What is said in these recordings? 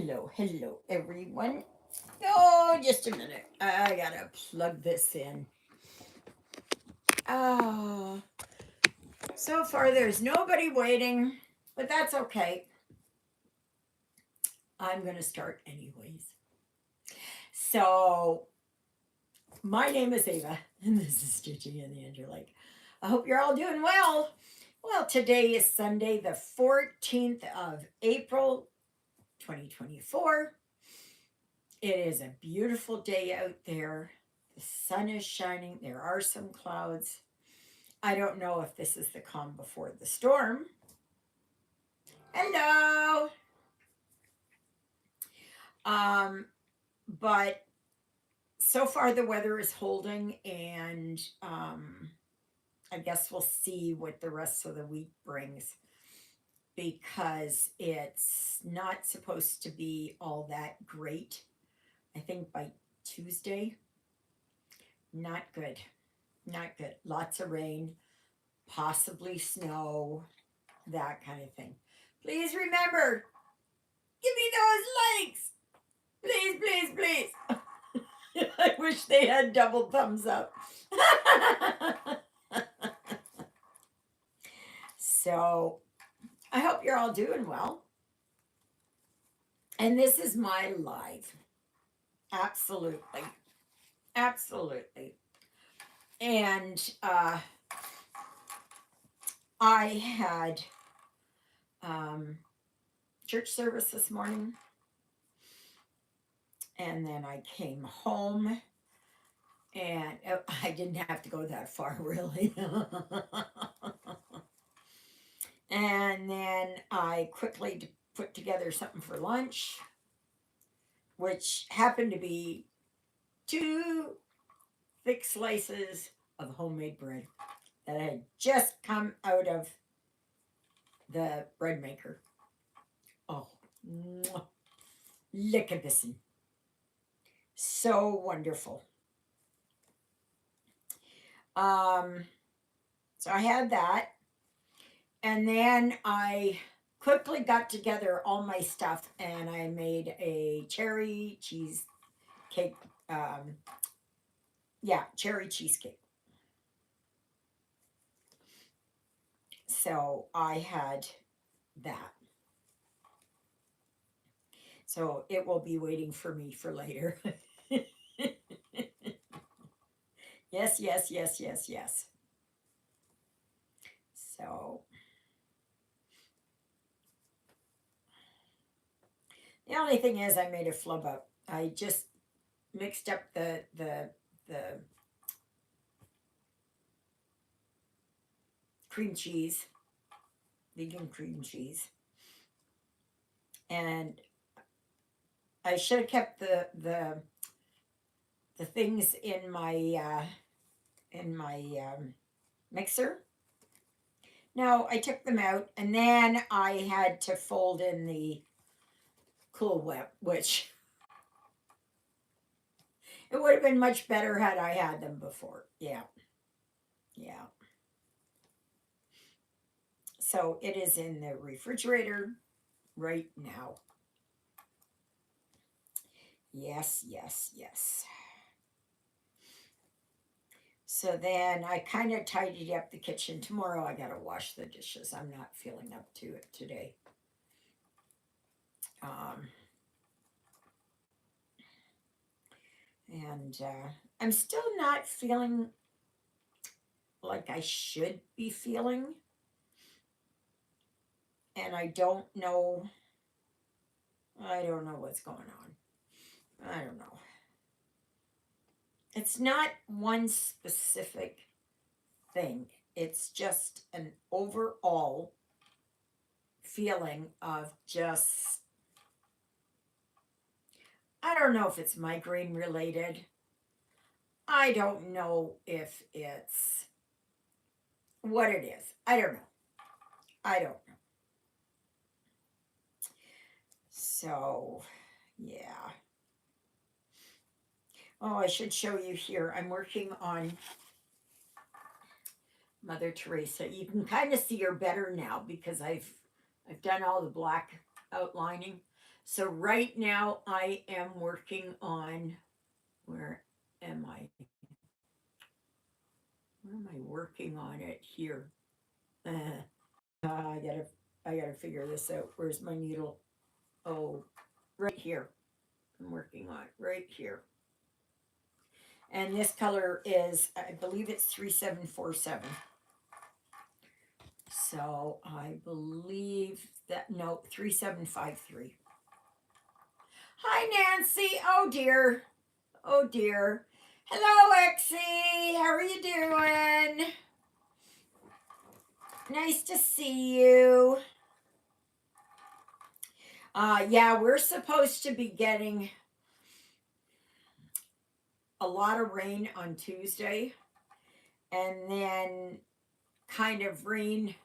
Hello, everyone. Oh, just a minute. I gotta plug this in. Oh, so far there's nobody waiting, but that's okay. I'm gonna start anyways. So, my name is Ava, and this is Stitching in the Interlake. I hope you're all doing well. Well, today is Sunday, the 14th of April, 2024. It is a beautiful day out there. The sun is shining. There are some clouds. I don't know if this is the calm before the storm. Hello. Um, but so far the weather is holding, and I guess we'll see what the rest of the week brings because it's not supposed to be all that great. I think by Tuesday, not good. Not good. Lots of rain, possibly snow, that kind of thing. Please remember, give me those likes. Please, please, please. I wish they had double thumbs up. So, I hope you're all doing well. And this is my live. Absolutely. Absolutely. And I had church service this morning. And then I came home and I didn't have to go that far, really. And then I quickly put together something for lunch, which happened to be two thick slices of homemade bread that had just come out of the bread maker. Oh, look at this. So wonderful. So I had that. And then I quickly got together all my stuff and I made a cherry cheesecake. Cherry cheesecake. So I had that. So it will be waiting for me for later. Yes, yes, yes, yes, yes. So the only thing is I made a flub up. I just mixed up the cream cheese, vegan cream cheese. And I should have kept the things in my mixer. No, I took them out, and then I had to fold in the Cool Whip, which it would have been much better had I had them before. Yeah, yeah. So it is in the refrigerator right now. Yes, yes, yes. So then I kind of tidied up the kitchen. Tomorrow I got to wash the dishes. I'm not feeling up to it today. Um, and I'm still not feeling like I should be feeling. And I don't know what's going on. I don't know. It's not one specific thing. It's just an overall feeling of just, I don't know if it's migraine related. I don't know if it's what it is. I don't know. I don't know. So, yeah. Oh, I should show you here. I'm working on Mother Teresa. You can kind of see her better now because I've done all the black outlining. So right now I am working on, where am I? Where am I working on it here? I gotta figure this out. Where's my needle? Oh, right here. I'm working on it right here. And this color is, I believe it's 3747. So I believe that, no, 3753. Hi, Nancy. Oh, dear. Oh, dear. Hello, Exie. How are you doing? Nice to see you. Yeah, we're supposed to be getting a lot of rain on Tuesday, and then kind of rain.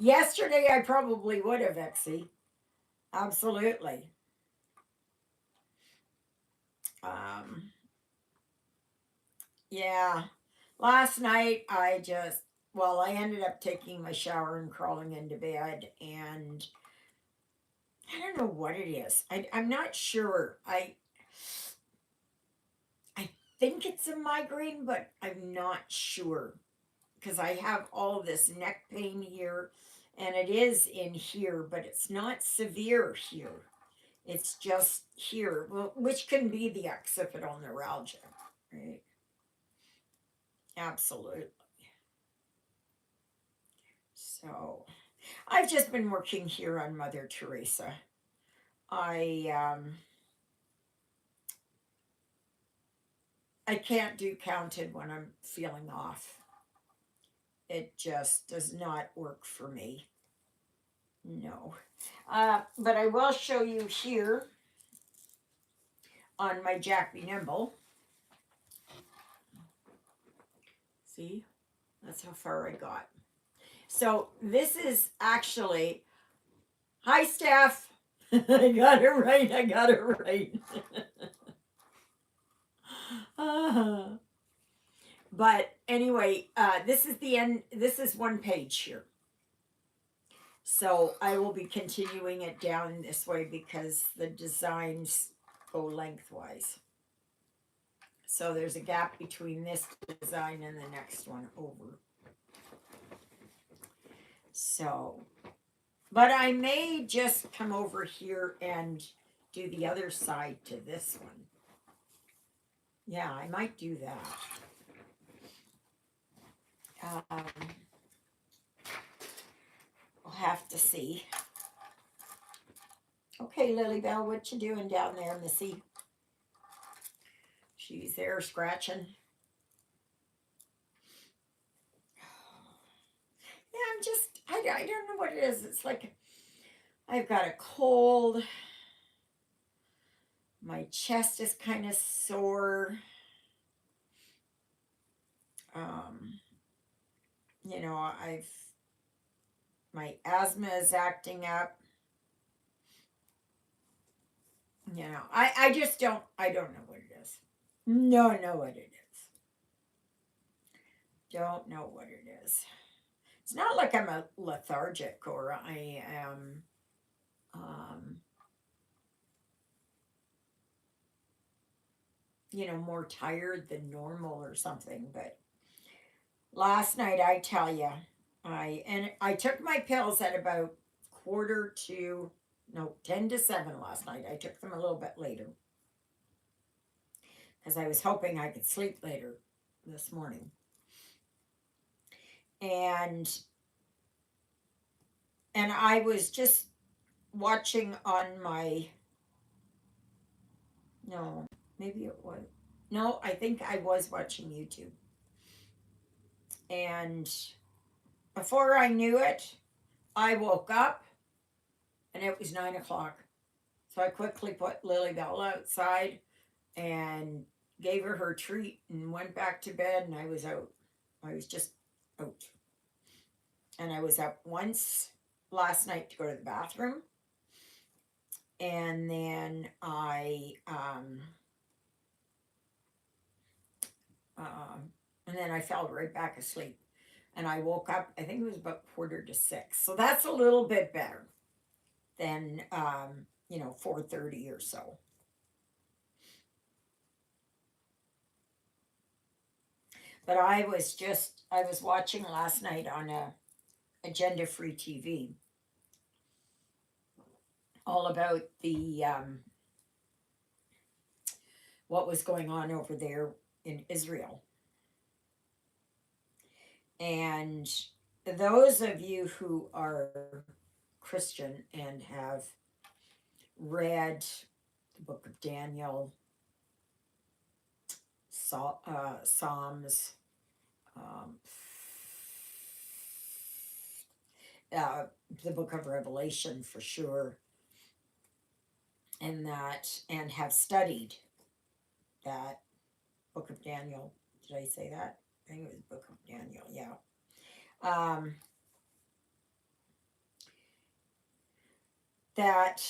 Yesterday, I probably would have, Exie. Absolutely. Um, yeah. Last night, well, I ended up taking my shower and crawling into bed, and I don't know what it is. I'm not sure. I think it's a migraine, but I'm not sure because I have all this neck pain here, and it is in here, but it's not severe here. It's just here, well, which can be the occipital neuralgia, right? Absolutely. So I've just been working here on Mother Teresa. I I can't do counted when I'm feeling off. It just does not work for me. No. But I will show you here on my Jack Be Nimble. See, that's how far I got. So this is actually, hi, Steph. I got it right. I got it right. But anyway, this is the end. This is one page here. So I will be continuing it down this way because the designs go lengthwise. So there's a gap between this design and the next one over. So, but I may just come over here and do the other side to this one. Yeah, I might do that. Um, we'll have to see. Okay, Lily Bell, what you doing down there, Missy? She's there scratching. Yeah, I don't know what it is. It's like I've got a cold. My chest is kind of sore. Um, I've my asthma is acting up. I just I don't know what it is. No, know what it is. Don't know what it is. It's not like I'm a lethargic or I am um, more tired than normal or something, but last night I tell you, I took my pills at about quarter to no 10 to 7 last night. I took them a little bit later because I was hoping I could sleep later this morning. And I was just watching on my, no, maybe it was, no, I think I was watching YouTube. And before I knew it, I woke up and it was 9 o'clock. So I quickly put Lily Bell outside and gave her her treat and went back to bed, and I was out. I was just out. And I was up once last night to go to the bathroom. And then I fell right back asleep. And I woke up, I think it was about 5:45. So that's a little bit better than 4:30 or so. But I was watching last night on a agenda free TV all about the what was going on over there in Israel. And those of you who are Christian and have read the book of Daniel, Psalms, um, uh, the book of Revelation for sure, and have studied that book of Daniel. Did I say that? I think it was book of Daniel. Yeah. Um, that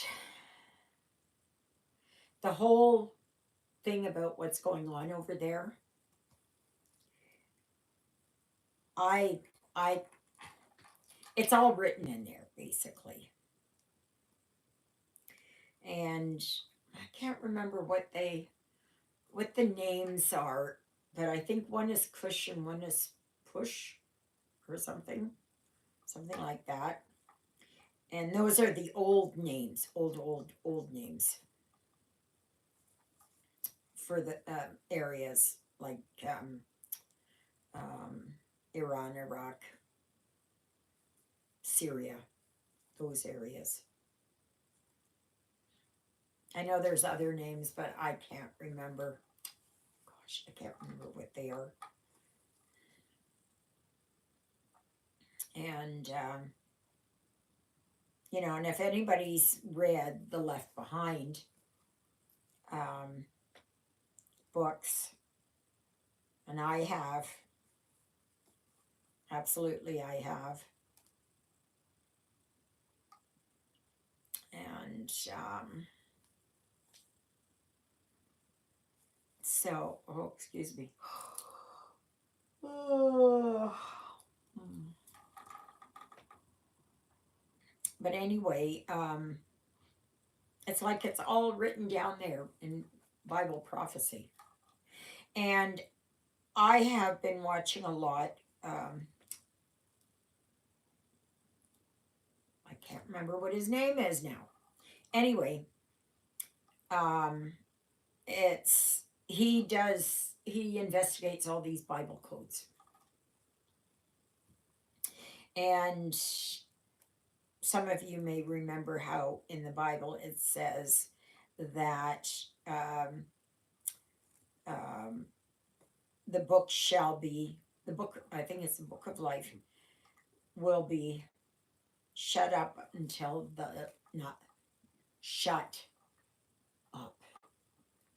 the whole thing about what's going on over there, I I it's all written in there basically. And I can't remember what the names are, but I think one is Cush and one is Push or something like that. And those are the old names, old names for the areas like um, Iran, Iraq, Syria, those areas. I know there's other names, but I can't remember. Gosh, I can't remember what they are. And and if anybody's read the Left Behind um, books, and I have, absolutely, I have, and so, oh, excuse me. Oh. But anyway, it's like it's all written down there in Bible prophecy. And I have been watching a lot. I can't remember what his name is now. Anyway, um, he investigates all these Bible codes. And some of you may remember how in the Bible it says that um, um, the book shall be, the book, I think it's the book of life, will be shut up until not shut up,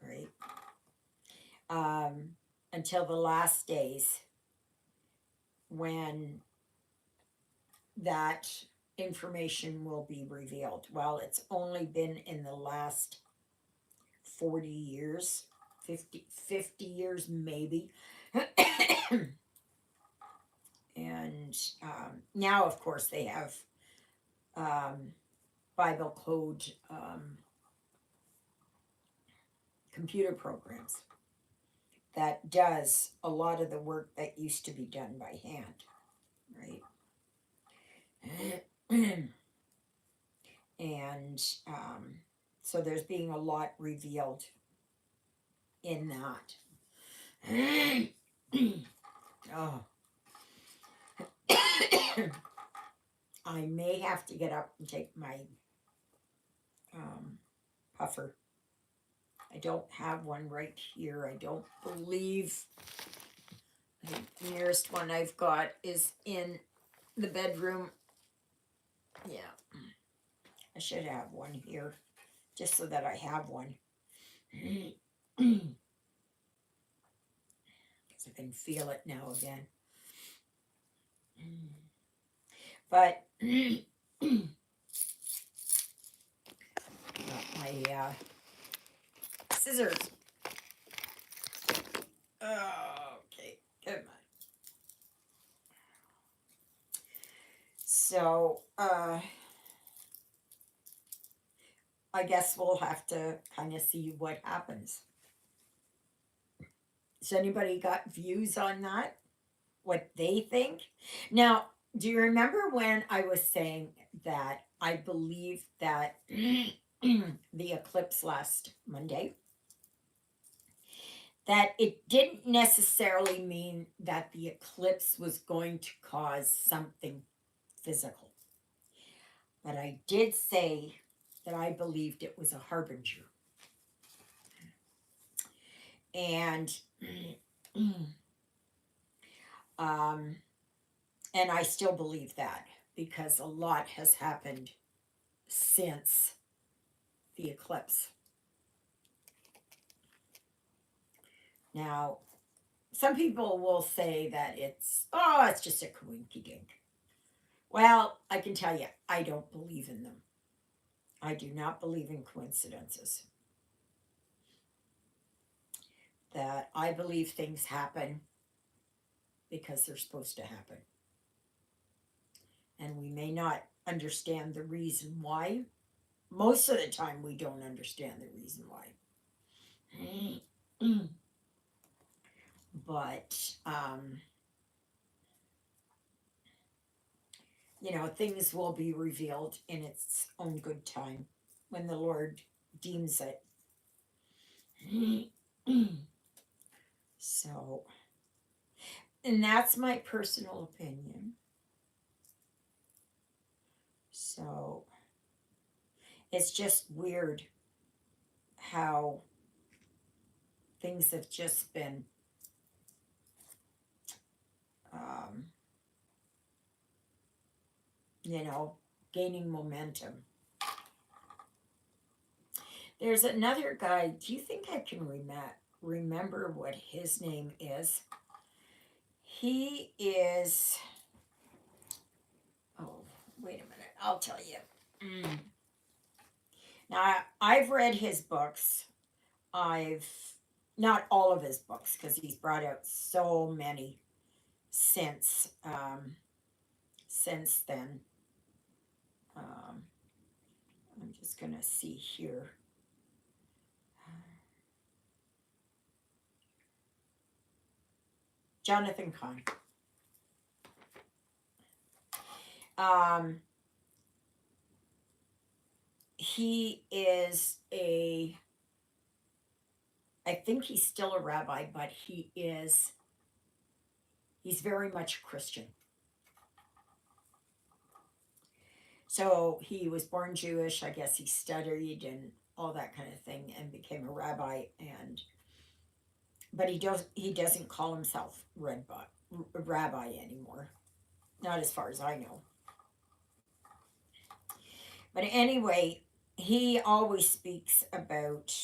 right? Um, until the last days when that information will be revealed. Well, it's only been in the last 40 years, 50 years maybe. And now, of course, they have um, Bible code computer programs that does a lot of the work that used to be done by hand, right? And so there's being a lot revealed in that. Oh, I may have to get up and take my puffer. I don't have one right here. I don't believe the nearest one I've got is in the bedroom. Yeah, I should have one here just so that I have one. Because I can feel it now again. But got my scissors. Okay, come on. So, I guess we'll have to kind of see what happens. Has anybody got views on that? What they think? Now, do you remember when I was saying that I believe that the eclipse last Monday, that it didn't necessarily mean that the eclipse was going to cause something physical. But I did say that I believed it was a harbinger. And um, and I still believe that because a lot has happened since the eclipse. Now, some people will say that it's just a coinky dink. Well, I can tell you, I don't believe in them. I do not believe in coincidences. That I believe things happen because they're supposed to happen. And we may not understand the reason why. Most of the time, we don't understand the reason why. But, things will be revealed in its own good time when the Lord deems it. So, and that's my personal opinion. So, it's just weird how things have just been um, you know, gaining momentum. There's another guy. Do you think I can remember what his name is? He is. Oh, wait a minute. I'll tell you. Now, I've read his books. I've not all of his books because he's brought out so many since then. Um, I'm just gonna see here. Jonathan Kahn. Um, he is I think he's still a rabbi, but he's very much Christian. So he was born Jewish. I guess he studied and all that kind of thing and became a rabbi. But he doesn't call himself rabbi anymore. Not as far as I know. But anyway, he always speaks about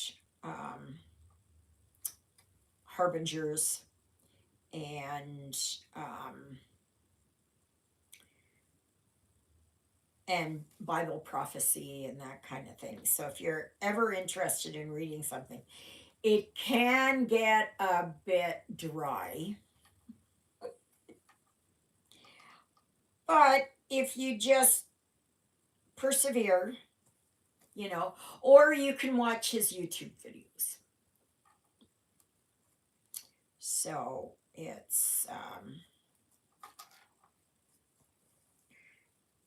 um, harbingers and um, and Bible prophecy and that kind of thing. So if you're ever interested in reading something, it can get a bit dry. But if you just persevere, or you can watch his YouTube videos. So it's,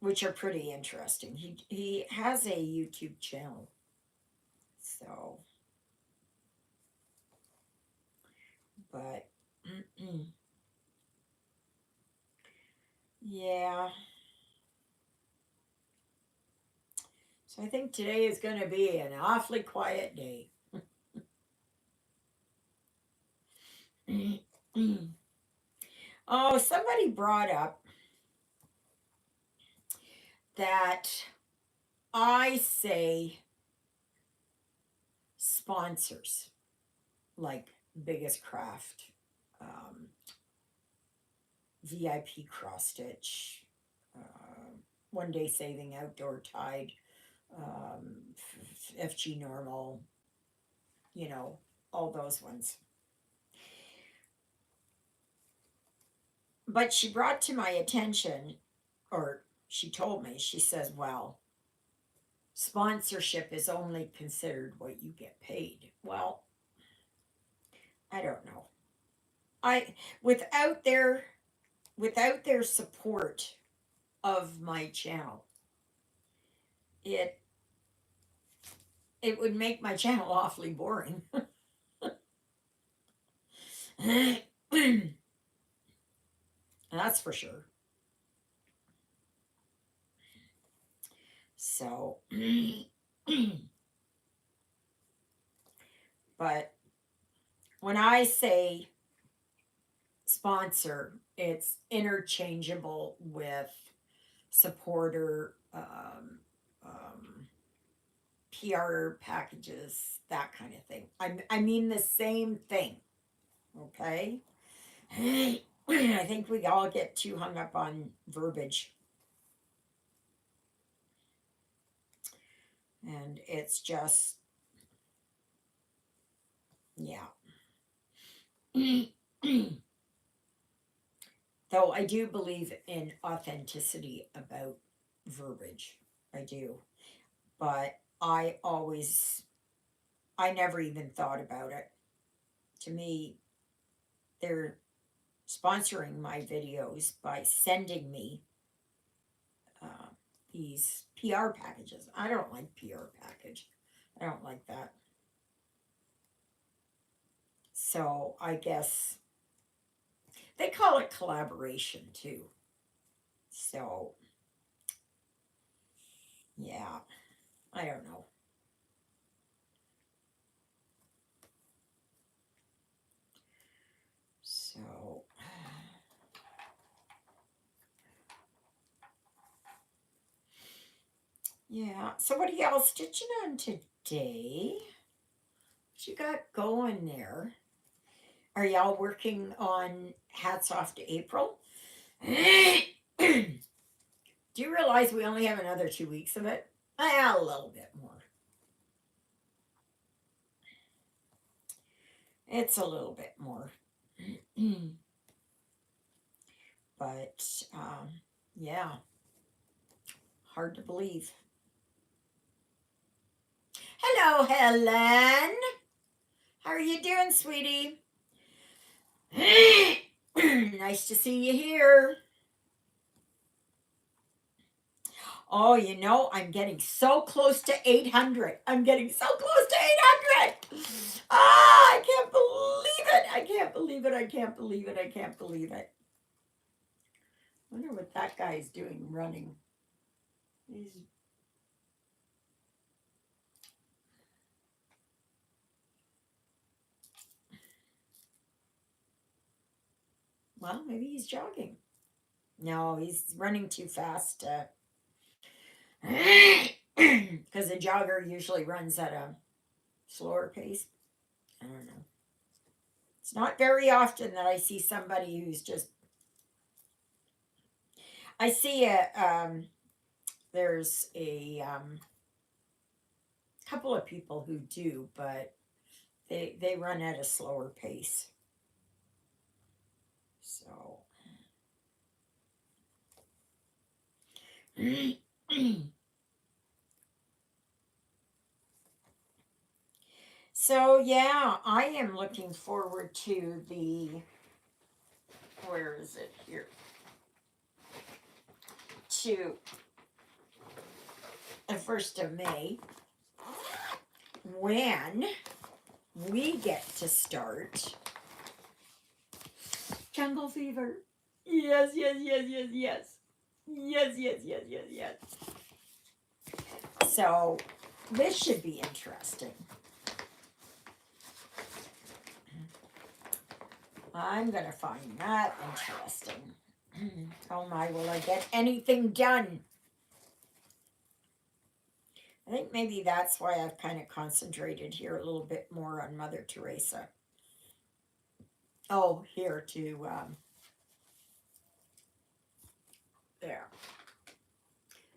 which are pretty interesting. He has a YouTube channel. So, but yeah. So I think today is going to be an awfully quiet day. Oh, somebody brought up that I say sponsors like Biggest Craft, um, VIP Cross Stitch, One Day Saving Outdoor Tide, FG Normal, all those ones. But she brought to my attention, or she told me, she says, well, sponsorship is only considered what you get paid. Well, I don't know. I without their without their support of my channel, it it would make my channel awfully boring. That's for sure. So, but when I say sponsor, it's interchangeable with supporter, PR packages, that kind of thing. I mean the same thing, okay? I think we all get too hung up on verbiage. And it's just, yeah. Though I do believe in authenticity about verbiage. I do. But I never even thought about it. To me, they're sponsoring my videos by sending me uh, these PR packages. I don't like PR package. I don't like that. So I guess they call it collaboration too. So yeah, I don't know. So yeah. So what are y'all stitching on today? What you got going there? Are y'all working on Hats Off to April? Do you realize we only have another 2 weeks of it? A little bit more. It's a little bit more. But yeah, hard to believe. Hello, Helen. How are you doing, sweetie? Nice to see you here. Oh, I'm getting so close to 800. I'm getting so close to 800. Ah, I can't believe it. I can't believe it. I can't believe it. I can't believe it. I wonder what that guy is doing running. He's well, maybe he's jogging. No, he's running too fast. Because a jogger usually runs at a slower pace. I don't know. It's not very often that I see somebody who's just. I see there's a couple of people who do, but they run at a slower pace. So. So yeah, I am looking forward to where is it here? To the 1st of May, when we get to start Jungle Fever. Yes, yes, yes, yes, yes. Yes, yes, yes, yes, yes. So this should be interesting. I'm going to find that interesting. Oh my, will I get anything done? I think maybe that's why I've kind of concentrated here a little bit more on Mother Teresa. Oh, here to, there.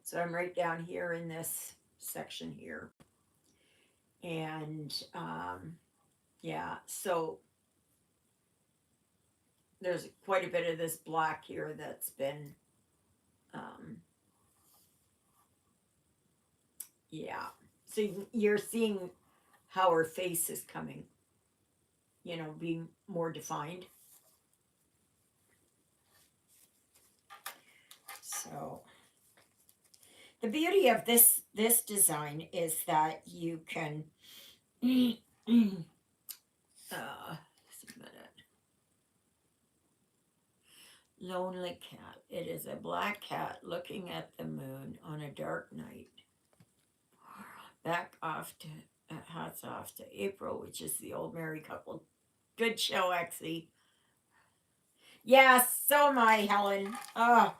So I'm right down here in this section here. And yeah, so there's quite a bit of this black here that's been Yeah. So you're seeing how her face is coming, being more defined. So the beauty of this design is that you can just a minute. Lonely cat. It is a black cat looking at the moon on a dark night. Back off to hats off to April, which is the old married couple. Good show, Exie. Yes, so am I, Helen. Oh,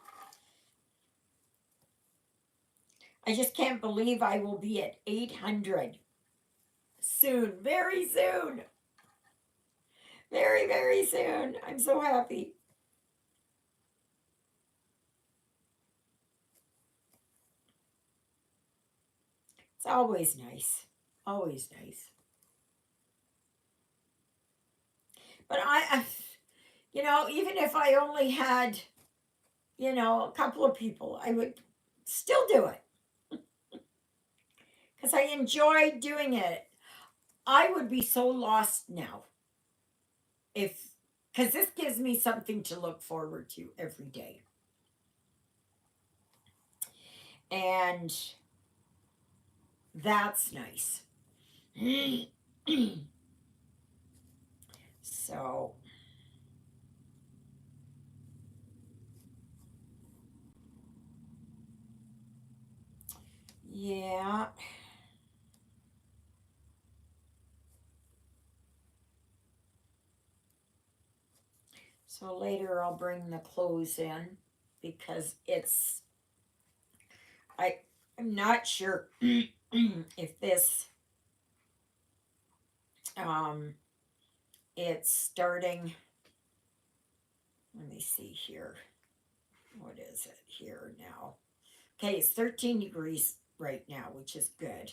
I just can't believe I will be at 800 soon, very soon, very, very soon. I'm so happy. It's always nice, always nice. But even if I only had, a couple of people, I would still do it because I enjoy doing it. I would be so lost now if, because this gives me something to look forward to every day. And that's nice. So, yeah. So later I'll bring the clothes in because I, I'm not sure if this, um, it's starting, let me see here. What is it here now? Okay, it's 13 degrees right now, which is good.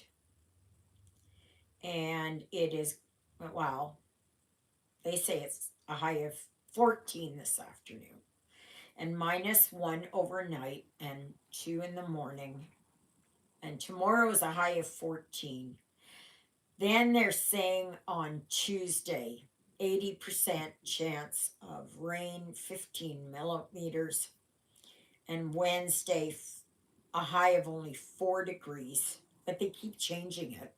And it is, well, they say it's a high of 14 this afternoon and -1 overnight and 2 in the morning. And tomorrow is a high of 14. Then they're saying on Tuesday, 80% chance of rain, 15 millimeters. And Wednesday, a high of only 4 degrees. But they keep changing it.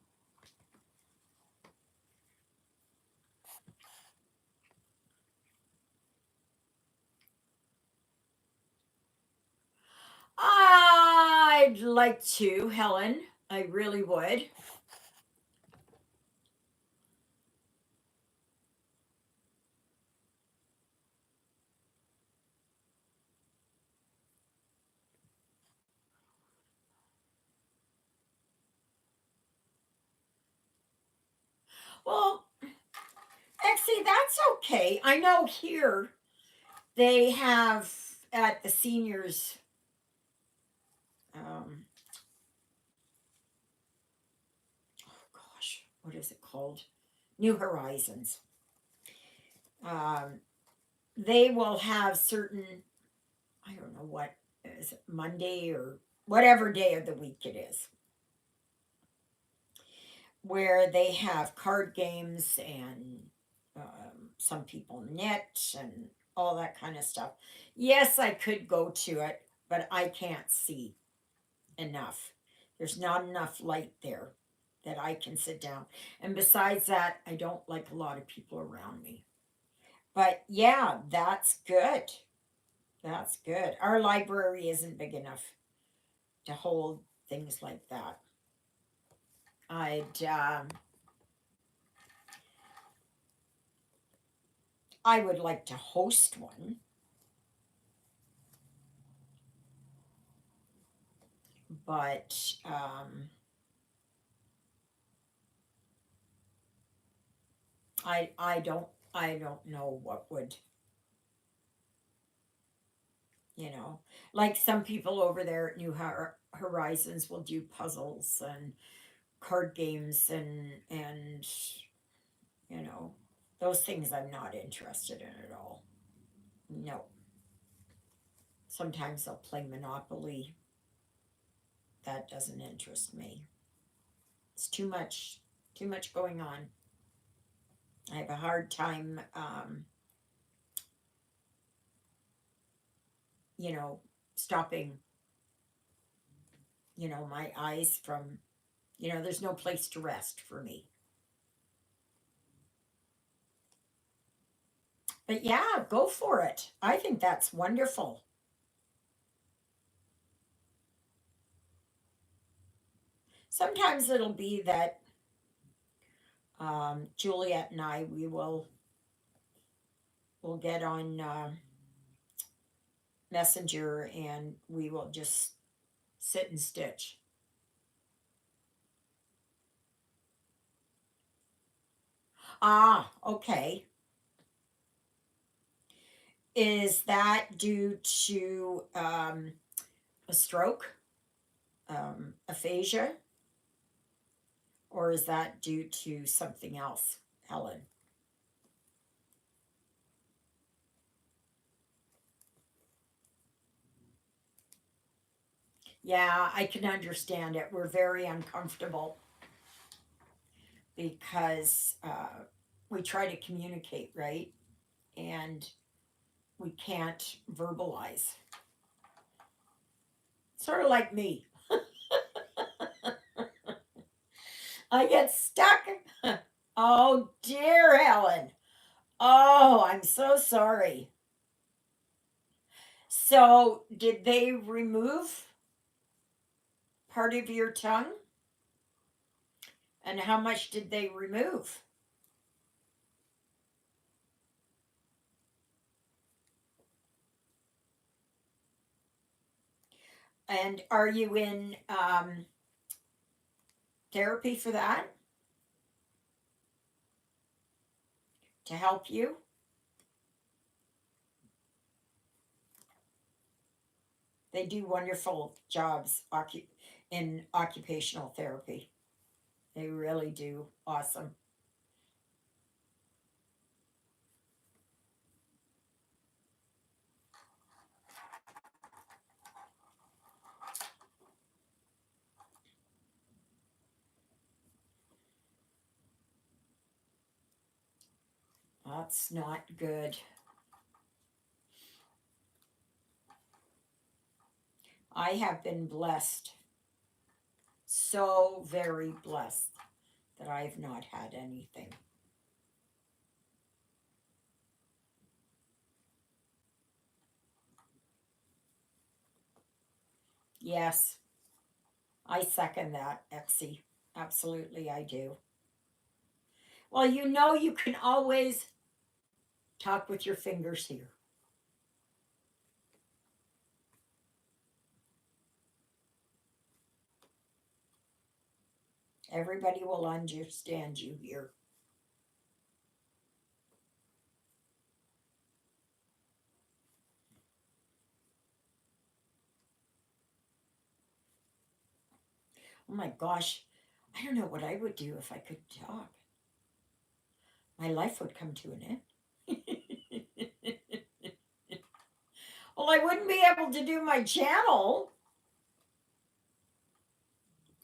I'd like to, Helen. I really would. Well, actually, that's okay. I know here they have at the seniors, um, oh gosh, what is it called? New Horizons. Um, they will have certain, I don't know what is it, Monday or whatever day of the week it is, where they have card games and some people knit and all that kind of stuff. Yes, I could go to it, but I can't see enough. There's not enough light there that I can sit down. And besides that, I don't like a lot of people around me. But yeah, that's good. That's good. Our library isn't big enough to hold things like that. I'd I would like to host one, but I don't know what would, you know, like some people over there at New Horizons will do puzzles and card games and those things I'm not interested in at all. No. Sometimes they'll play Monopoly. That doesn't interest me. too much going on. I have a hard time, you know, stopping, my eyes from, there's no place to rest for me. But yeah, go for it. I think that's wonderful. Sometimes it'll be that Juliet and I, we'll get on Messenger and we will just sit and stitch. Ah, okay. Is that due to a stroke, aphasia, or is that due to something else, Helen? Yeah, I can understand it. We're very uncomfortable because we try to communicate, right? And we can't verbalize. Sort of like me. I get stuck. Oh, dear Helen. Oh, I'm so sorry. So, did they remove part of your tongue? And how much did they remove? And are you in therapy for that to help you? They do wonderful jobs in occupational therapy. They really do. Awesome. That's not good. I have been blessed, so very blessed, that I've not had anything. Yes, I second that, Epsy. Absolutely, I do. Well, you can always talk with your fingers here. Everybody will understand you here. Oh my gosh, I don't know what I would do if I could talk. My life would come to an end. Well, I wouldn't be able to do my channel.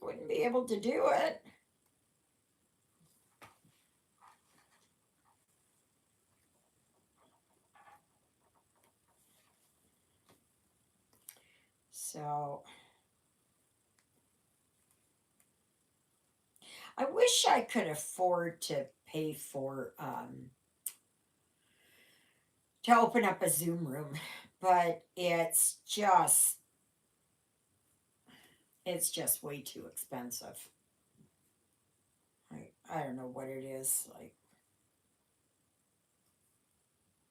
Wouldn't be able to do it. So I wish I could afford to pay for to open up a Zoom room, but it's just way too expensive. I don't know what it is. Like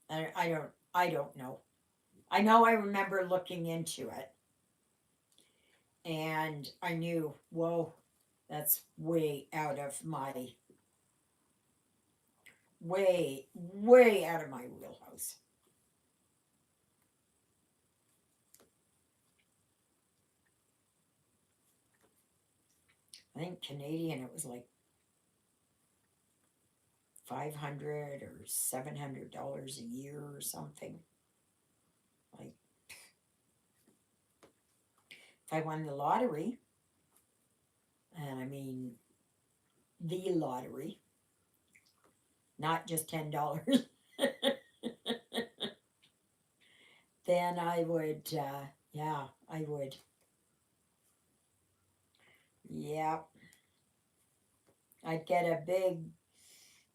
I don't know. I know I remember looking into it and I knew, whoa, that's way out of my wheelhouse. I think Canadian it was like 500 or $700 a year or something. Like if I won the lottery, and I mean the lottery, not just $10, then I would, yeah, I would. Yeah, I'd get a big,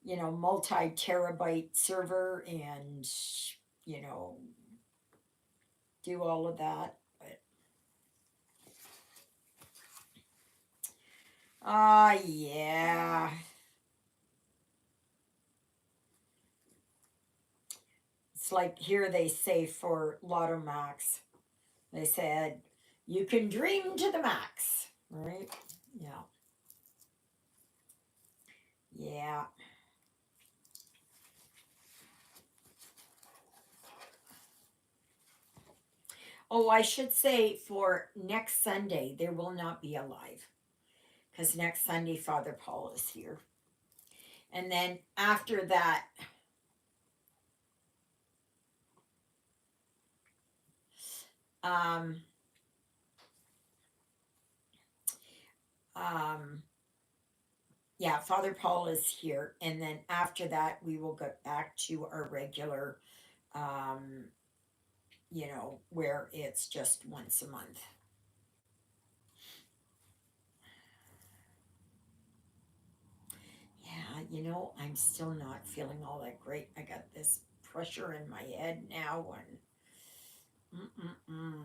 multi terabyte server and, you know, do all of that. But, yeah. It's like here they say for Lotto Max, they said, you can dream to the max, right? Yeah. Yeah. Oh, I should say for next Sunday, there will not be a live because next Sunday, Father Paul is here. And then after that, um, um, yeah, Father Paul is here. And then after that, we will get back to our regular, um, where it's just once a month. Yeah, I'm still not feeling all that great. I got this pressure in my head now, and mm-mm-mm.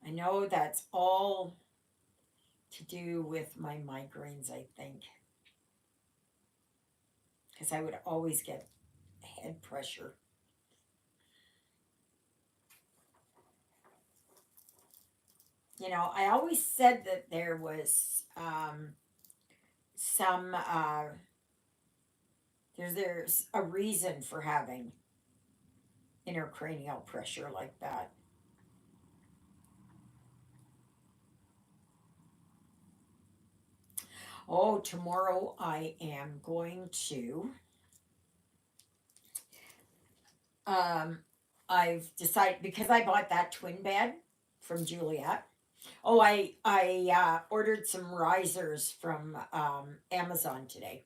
I know that's all to do with my migraines, I think, because I would always get head pressure. I always said that there was some there's a reason for having intracranial pressure like that. Oh, tomorrow I am going to um I've decided because I bought that twin bed from Juliet. Oh, I ordered some risers from Amazon today,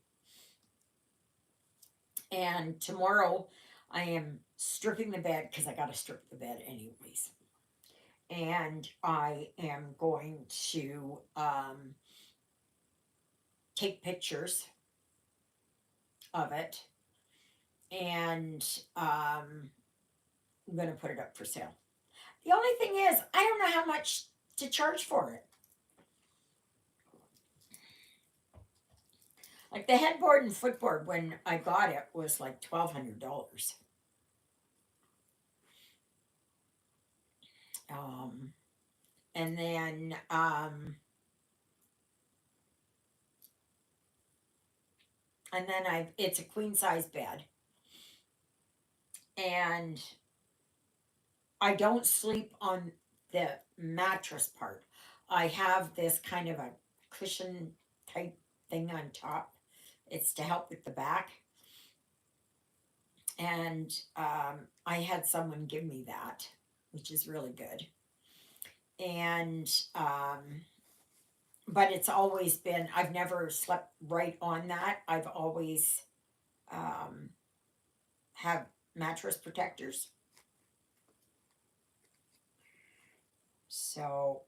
and tomorrow I am stripping the bed because I got to strip the bed anyways, and I am going to take pictures of it, and I'm going to put it up for sale. The only thing is, I don't know how much to charge for it. Like the headboard and footboard when I got it was like $1,200. Um, and then I it's a queen size bed, and I don't sleep on the mattress part. I have this kind of a cushion type thing on top. It's to help with the back, and I had someone give me that, which is really good. And but it's always been, I've never slept right on that. I've always um, have mattress protectors. So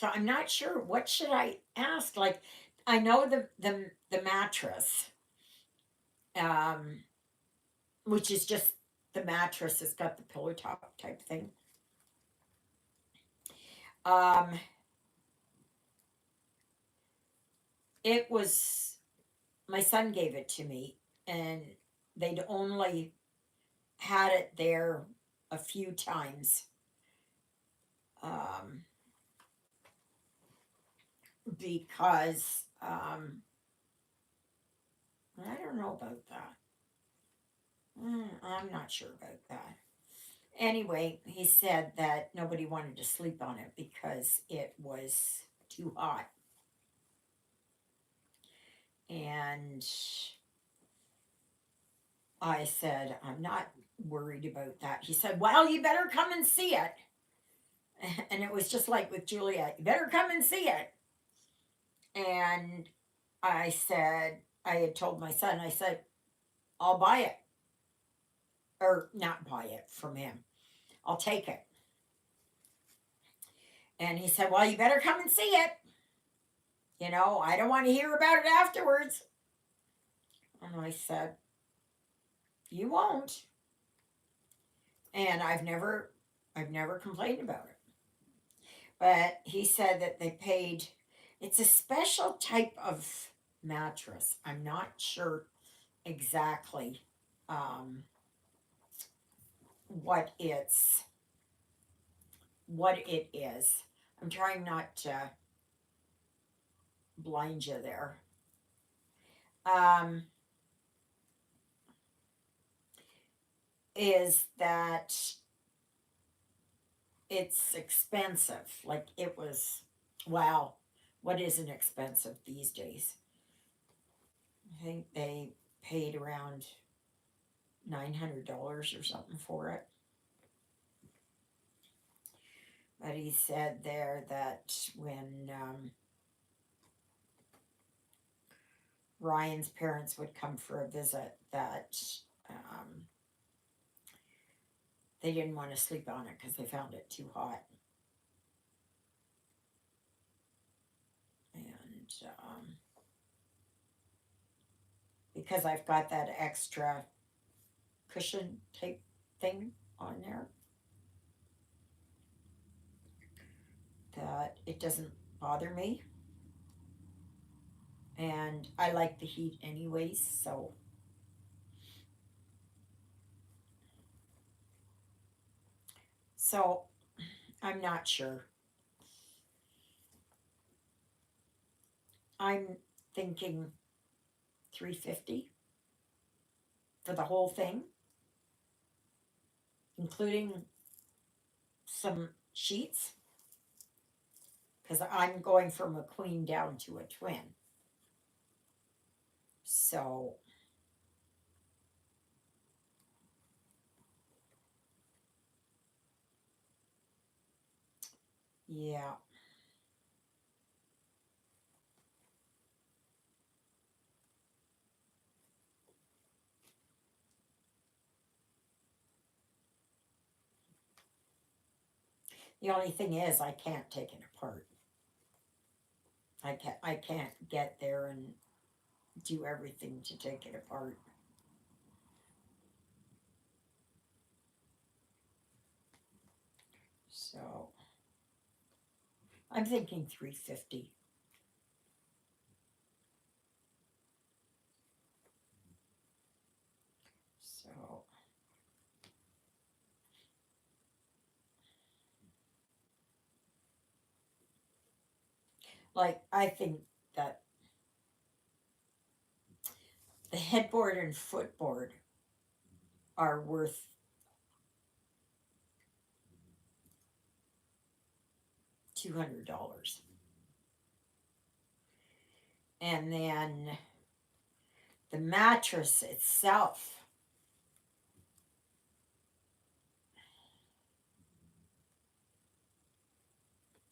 I'm not sure what should I ask. Like I know the mattress, um, which is just the mattress. It's got the pillow top type thing. Um, it was my son gave it to me, and they'd only had it there a few times. Um, because I don't know about that. I'm not sure about that. Anyway, he said that nobody wanted to sleep on it because it was too hot. And I said, I'm not worried about that. He said, well, you better come and see it. And it was just like with Juliet, you better come and see it. And I said, I had told my son, I said, I'll buy it. Or not buy it from him. I'll take it. And he said, well, you better come and see it. I don't want to hear about it afterwards. And I said, you won't. And I've never complained about it. But he said that they paid, it's a special type of mattress. I'm not sure exactly um, what it is. I'm trying not to blind you there. Um, is that it's expensive. Like it was, wow, what isn't expensive these days? I think they paid around $900 or something for it. But he said there that when Ryan's parents would come for a visit, that um, they didn't want to sleep on it because they found it too hot. And because I've got that extra cushion type thing on there, that it doesn't bother me. And I like the heat anyways, so I'm not sure. I'm thinking 350 for the whole thing, including some sheets, because I'm going from a queen down to a twin. So, yeah. The only thing is, I can't take it apart. I can't get there and do everything to take it apart. So, I'm thinking 350. So, like, I think that the headboard and footboard are worth $200. And then the mattress itself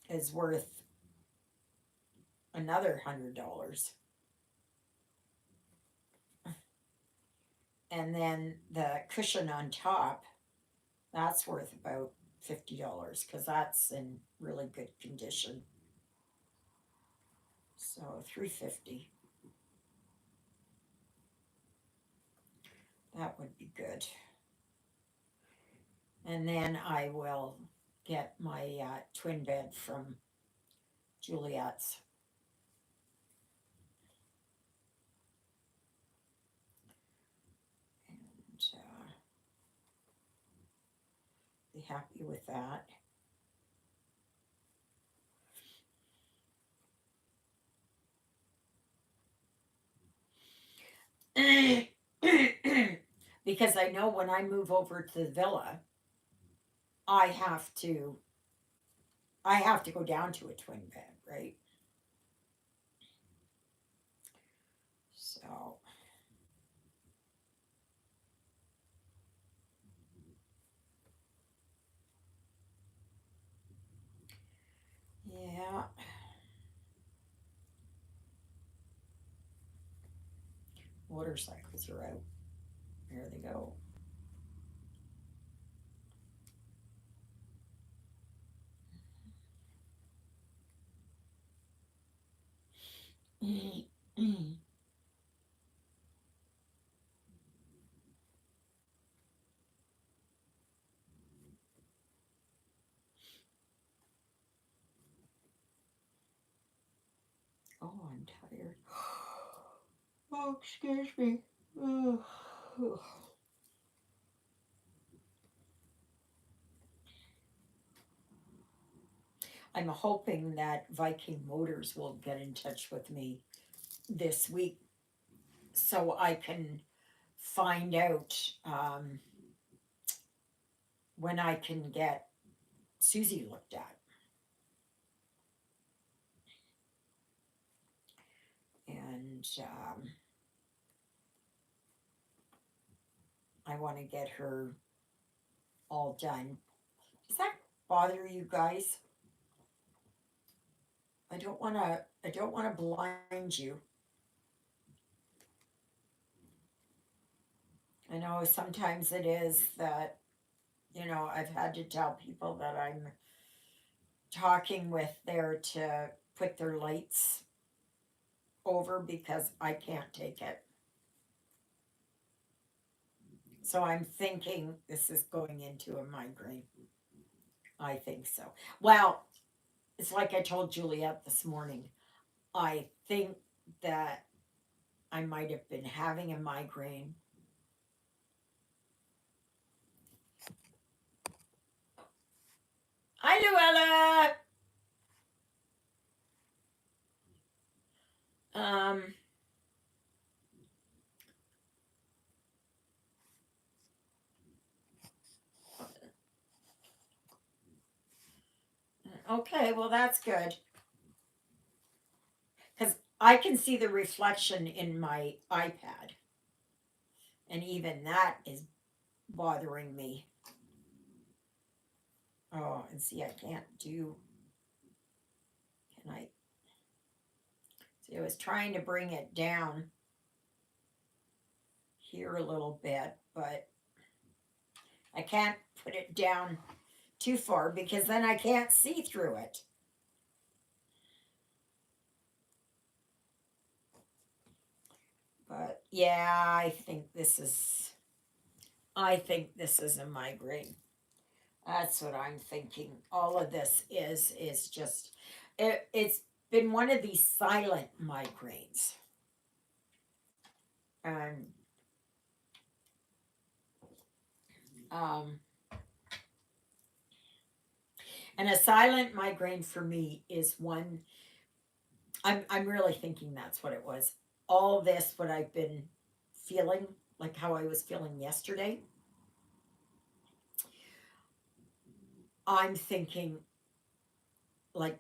is worth another $100. And then the cushion on top, that's worth about $50 because that's in really good condition. So 350. That would be good. And then I will get my twin bed from Juliet's. And be happy with that. Because I know when I move over to the villa, I have to I have to go down to a twin bed, right? So Yeah, motorcycles are out. There they go. Oh, I'm tired. Oh, excuse me. Ugh. I'm hoping that Viking Motors will get in touch with me this week so I can find out when I can get Susie looked at. And I want to get her all done. Does that bother you guys? I don't want to. I don't want to blind you. I know sometimes it is that I've had to tell people that I'm talking with there to put their lights over because I can't take it. So I'm thinking this is going into a migraine. I think so. Well, it's like I told Juliet this morning. I think that I might have been having a migraine. Hi, Luella. Um, okay, well, that's good because I can see the reflection in my iPad, and even that is bothering me. Oh, and see, I can't do. Can I? See, I was trying to bring it down here a little bit, but I can't put it down too far because then I can't see through it. But yeah, I think this is a migraine. That's what I'm thinking. All of this is just it's been one of these silent migraines. And um and a silent migraine for me is one I'm really thinking that's what it was. All this what I've been feeling, like how I was feeling yesterday, I'm thinking like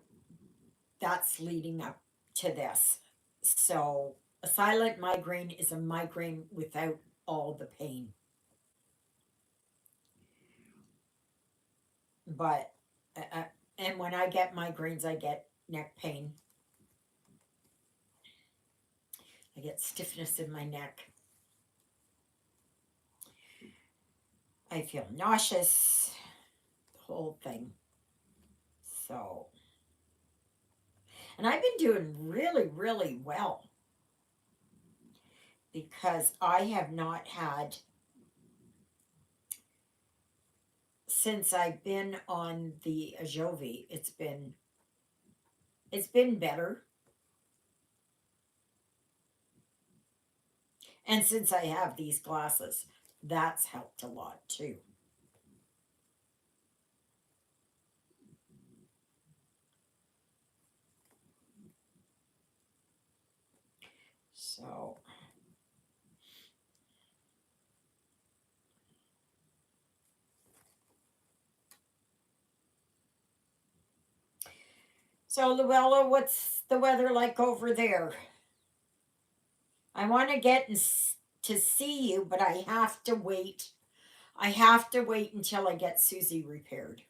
that's leading up to this. So a silent migraine is a migraine without all the pain. But and when I get migraines, I get neck pain. I get stiffness in my neck. I feel nauseous. The whole thing. So, and I've been doing really, really well because I have not had since I've been on the Ajovi. It's been better, and since I have these glasses, that's helped a lot too. So, so Luella, what's the weather like over there? I want to to see you, but I have to wait. I have to wait until I get Susie repaired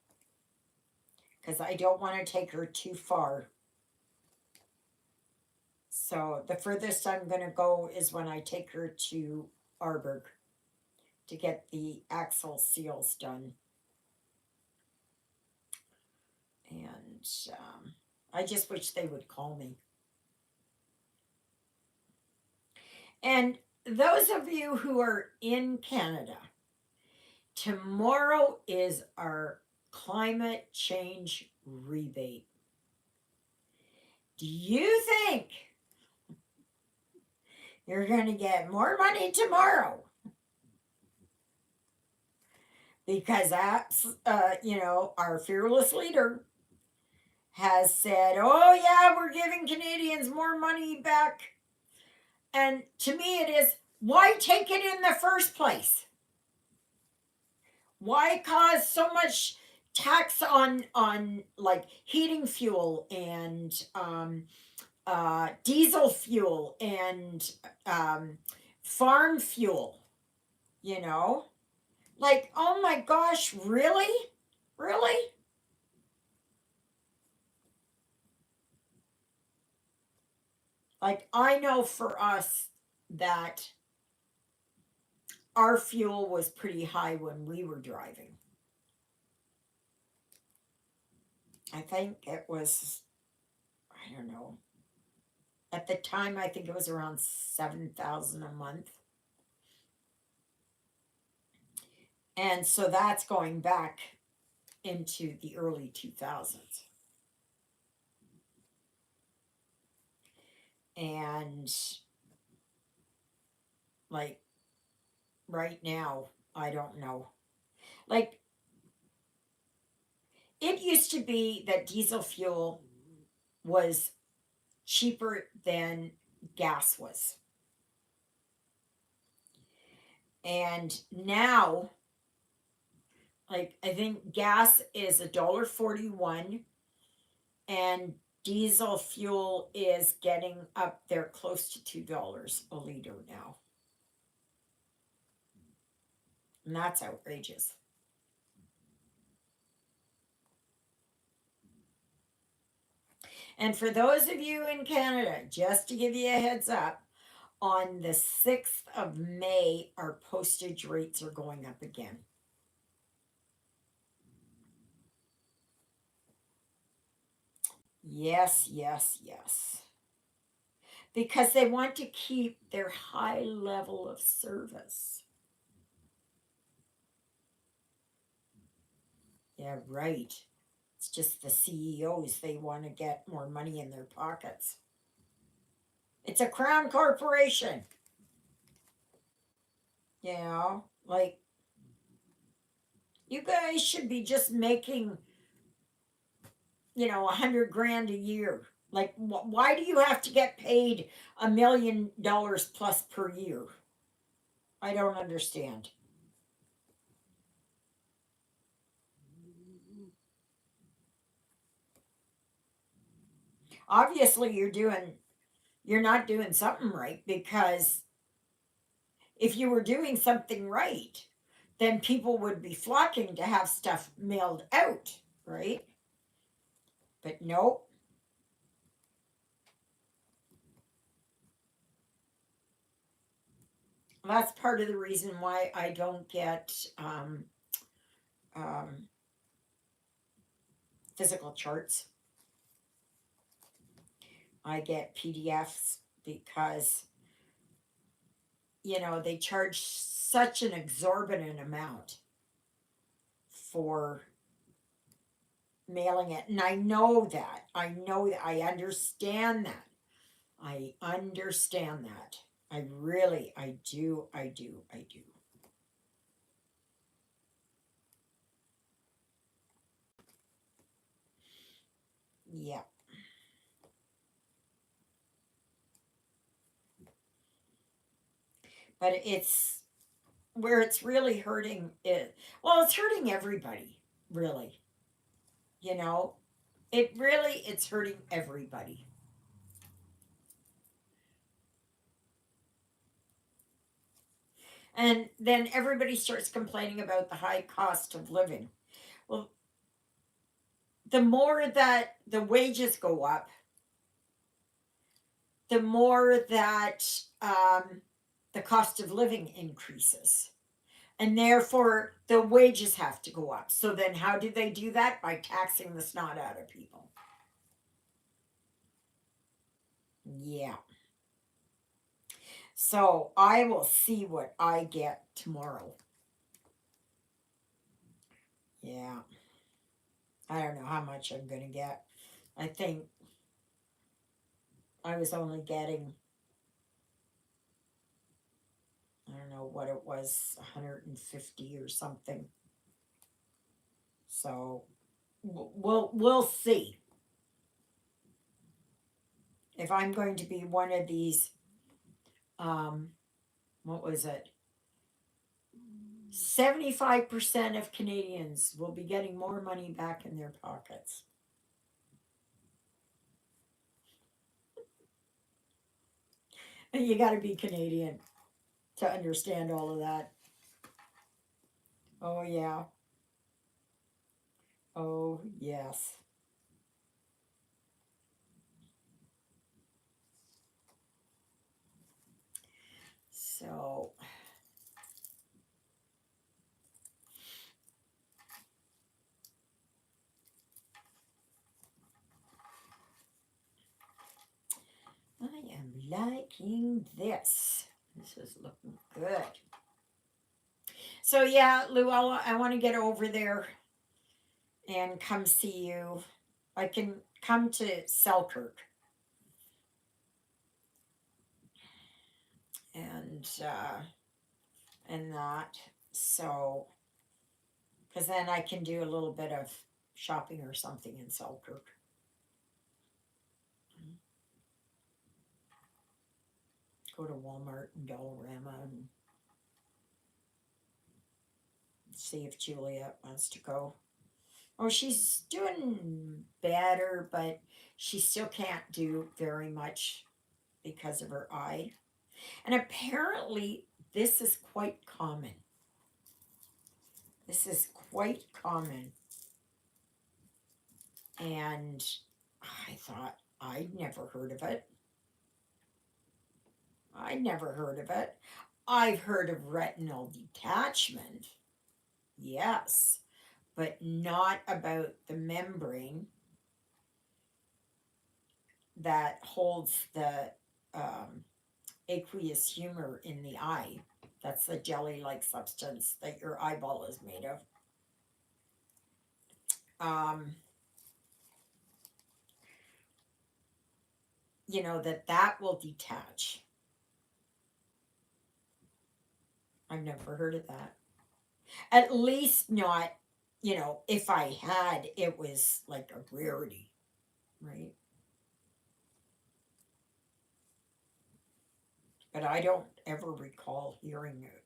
because I don't want to take her too far. So the furthest I'm going to go is when I take her to Arberg to get the axle seals done. And I just wish they would call me. And those of you who are in Canada, tomorrow is our climate change rebate. Do you think you're going to get more money tomorrow? Because that's, our fearless leader has said, oh, yeah, we're giving Canadians more money back. And to me, it is, why take it in the first place? Why cause so much tax on like heating fuel and diesel fuel and farm fuel? You know, like, oh my gosh, really, really? Like, I know for us that our fuel was pretty high when we were driving. I think it was, I don't know. At the time, I think it was around 7,000 a month. And so that's going back into the early 2000s. And like right now, I don't know. Like, it used to be that diesel fuel was cheaper than gas was. And now, like, I think gas is $1.41 and diesel fuel is getting up there close to $2 a liter now. And that's outrageous. And for those of you in Canada, just to give you a heads up, on the 6th of May, our postage rates are going up again. Yes, yes, yes. Because they want to keep their high level of service. Yeah, right. It's just the CEOs, they want to get more money in their pockets. It's a crown corporation. You know, like, you guys should be just making, 100 grand a year. Like, why do you have to get paid $1 million plus per year? I don't understand. Obviously, you're not doing something right, because if you were doing something right, then people would be flocking to have stuff mailed out, right? But nope. That's part of the reason why I don't get um, physical charts. I get PDFs because, they charge such an exorbitant amount for mailing it. And I know that. I know that. I understand that. I understand that. I do, I do, I do. Yeah. But it's where it's really hurting it. Well, it's hurting everybody, really. You know, it's hurting everybody. And then everybody starts complaining about the high cost of living. Well, the more that the wages go up, the more that the cost of living increases. And therefore, the wages have to go up. So then, how do they do that? By taxing the snot out of people. Yeah. So I will see what I get tomorrow. Yeah. I don't know how much I'm going to get. I think I was only getting, I don't know what it was, 150 or something. So we'll see if I'm going to be one of these um what was it? 75% of Canadians will be getting more money back in their pockets. And you got to be Canadian to understand all of that. Oh yeah. Oh yes. So I am liking this. This is looking good. So yeah, Luella, I want to get over there and come see you. I can come to Selkirk and that. So, because then I can do a little bit of shopping or something in Selkirk. Go to Walmart and Dollarama and see if Juliet wants to go. Oh, she's doing better, but she still can't do very much because of her eye. And apparently, this is quite common. This is quite common. And I thought, I'd never heard of it. I'd never heard of it. I've heard of retinal detachment, yes, but not about the membrane that holds the aqueous humor in the eye. That's the jelly like substance that your eyeball is made of. Um, that will detach. I've never heard of that. At least not, if I had, it was like a rarity, right? But I don't ever recall hearing it.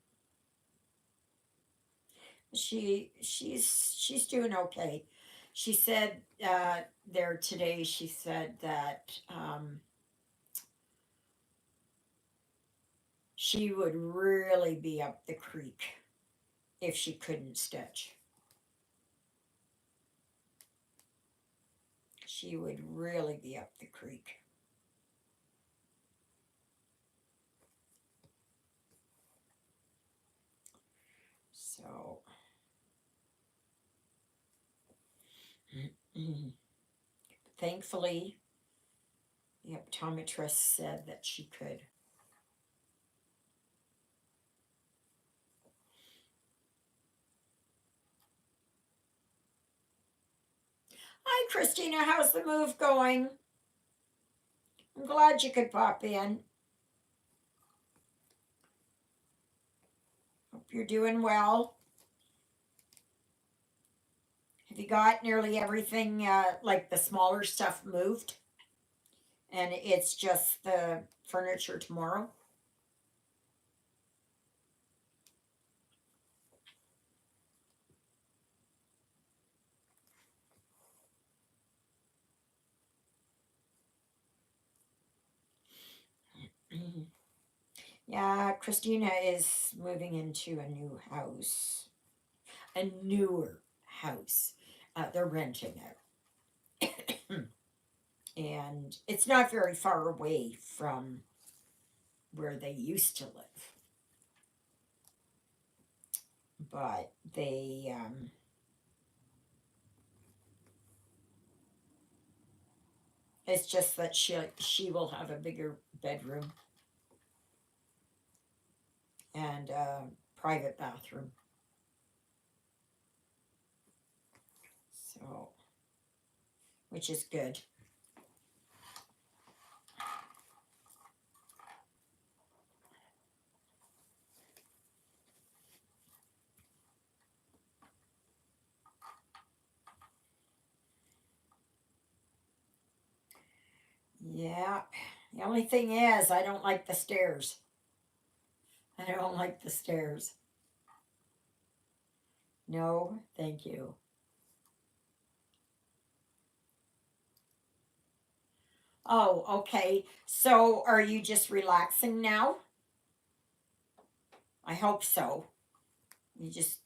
She's doing okay. She said there today. She said that she would really be up the creek if she couldn't stitch. She would really be up the creek. So, thankfully, the optometrist said that she could. Hi, Christina. How's the move going? I'm glad you could pop in. Hope you're doing well. Have you got nearly everything, like the smaller stuff, moved? And it's just the furniture tomorrow? Yeah, Christina is moving into a new house, a newer house. They're renting it. and it's not very far away from where they used to live. But it's just that she will have a bigger bedroom and a private bathroom. So, which is good. Yeah. The only thing is, I don't like the stairs. I don't like the stairs. No, thank you. Oh, okay. So, are you just relaxing now? I hope so. You just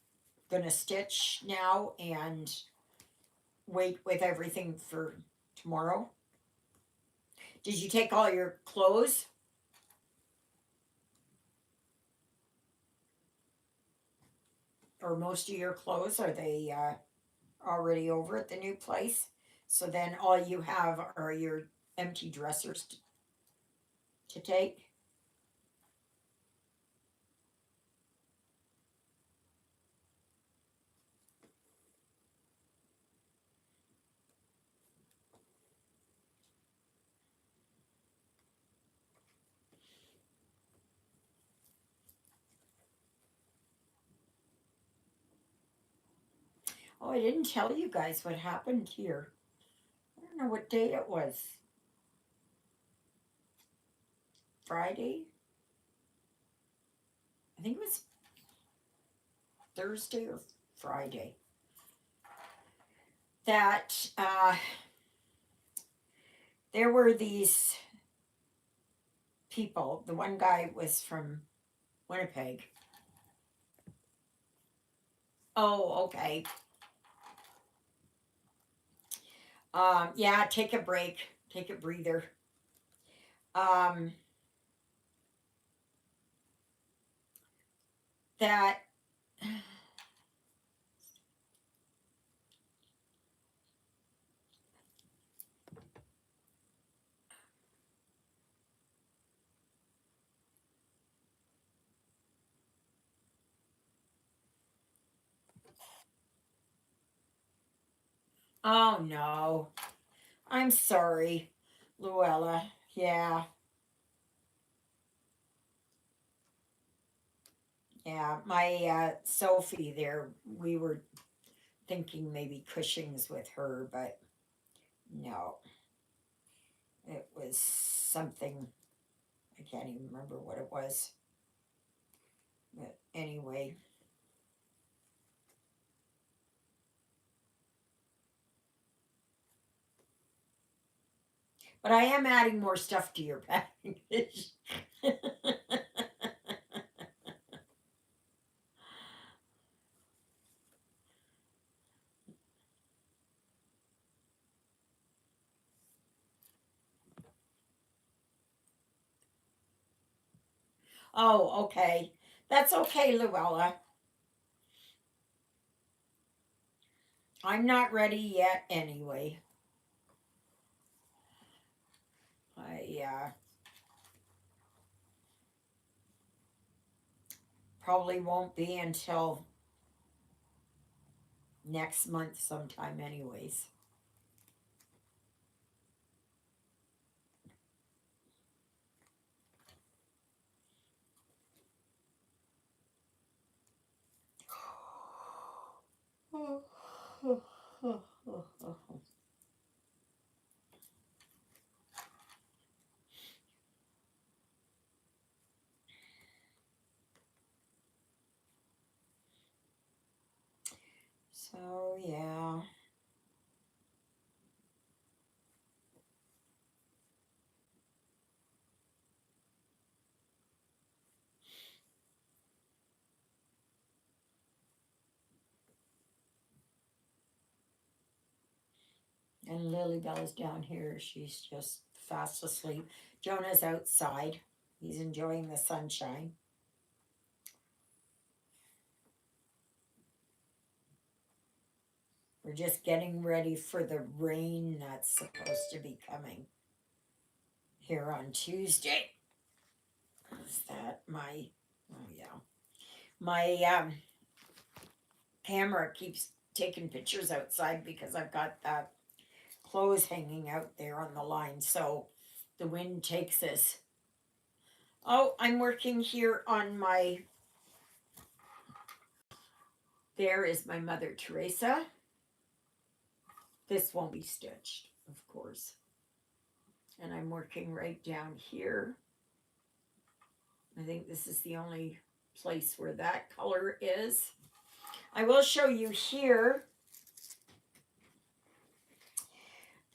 gonna stitch now and wait with everything for tomorrow? Did you take all your clothes? Or most of your clothes? Are they already over at the new place? So then all you have are your empty dressers to take? Oh, I didn't tell you guys what happened here. I don't know what day it was. Friday? I think it was Thursday or Friday. That there were these people. The one guy was from Winnipeg. Oh, okay. Yeah, take a break, take a breather. Um, that Oh no. I'm sorry, Luella. Yeah, yeah. My Sophie there, we were thinking maybe Cushing's with her, but no. It was something, I can't even remember what it was. But anyway. But I am adding more stuff to your package. Oh, okay. That's okay, Luella. I'm not ready yet anyway. I probably won't be until next month sometime anyways. So yeah. And Lily Bella's down here. She's just fast asleep. Jonah's outside. He's enjoying the sunshine. We're just getting ready for the rain that's supposed to be coming here on Tuesday. Is that my, oh yeah. My camera keeps taking pictures outside because I've got the clothes hanging out there on the line. So the wind takes this. Oh, I'm working here on my, there is my Mother Teresa. This won't be stitched, of course. And I'm working right down here. I think this is the only place where that color is. I will show you here.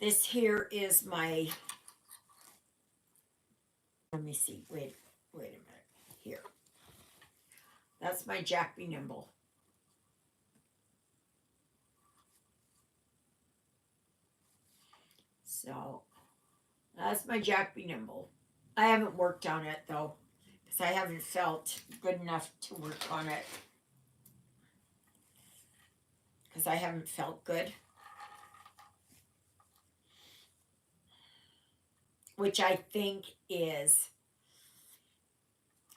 This here is my, let me see, wait a minute, here. That's my Jack Be Nimble. So, that's my Jack Be Nimble. I haven't worked on it though, because I haven't felt good enough to work on it. Because I haven't felt good. Which I think is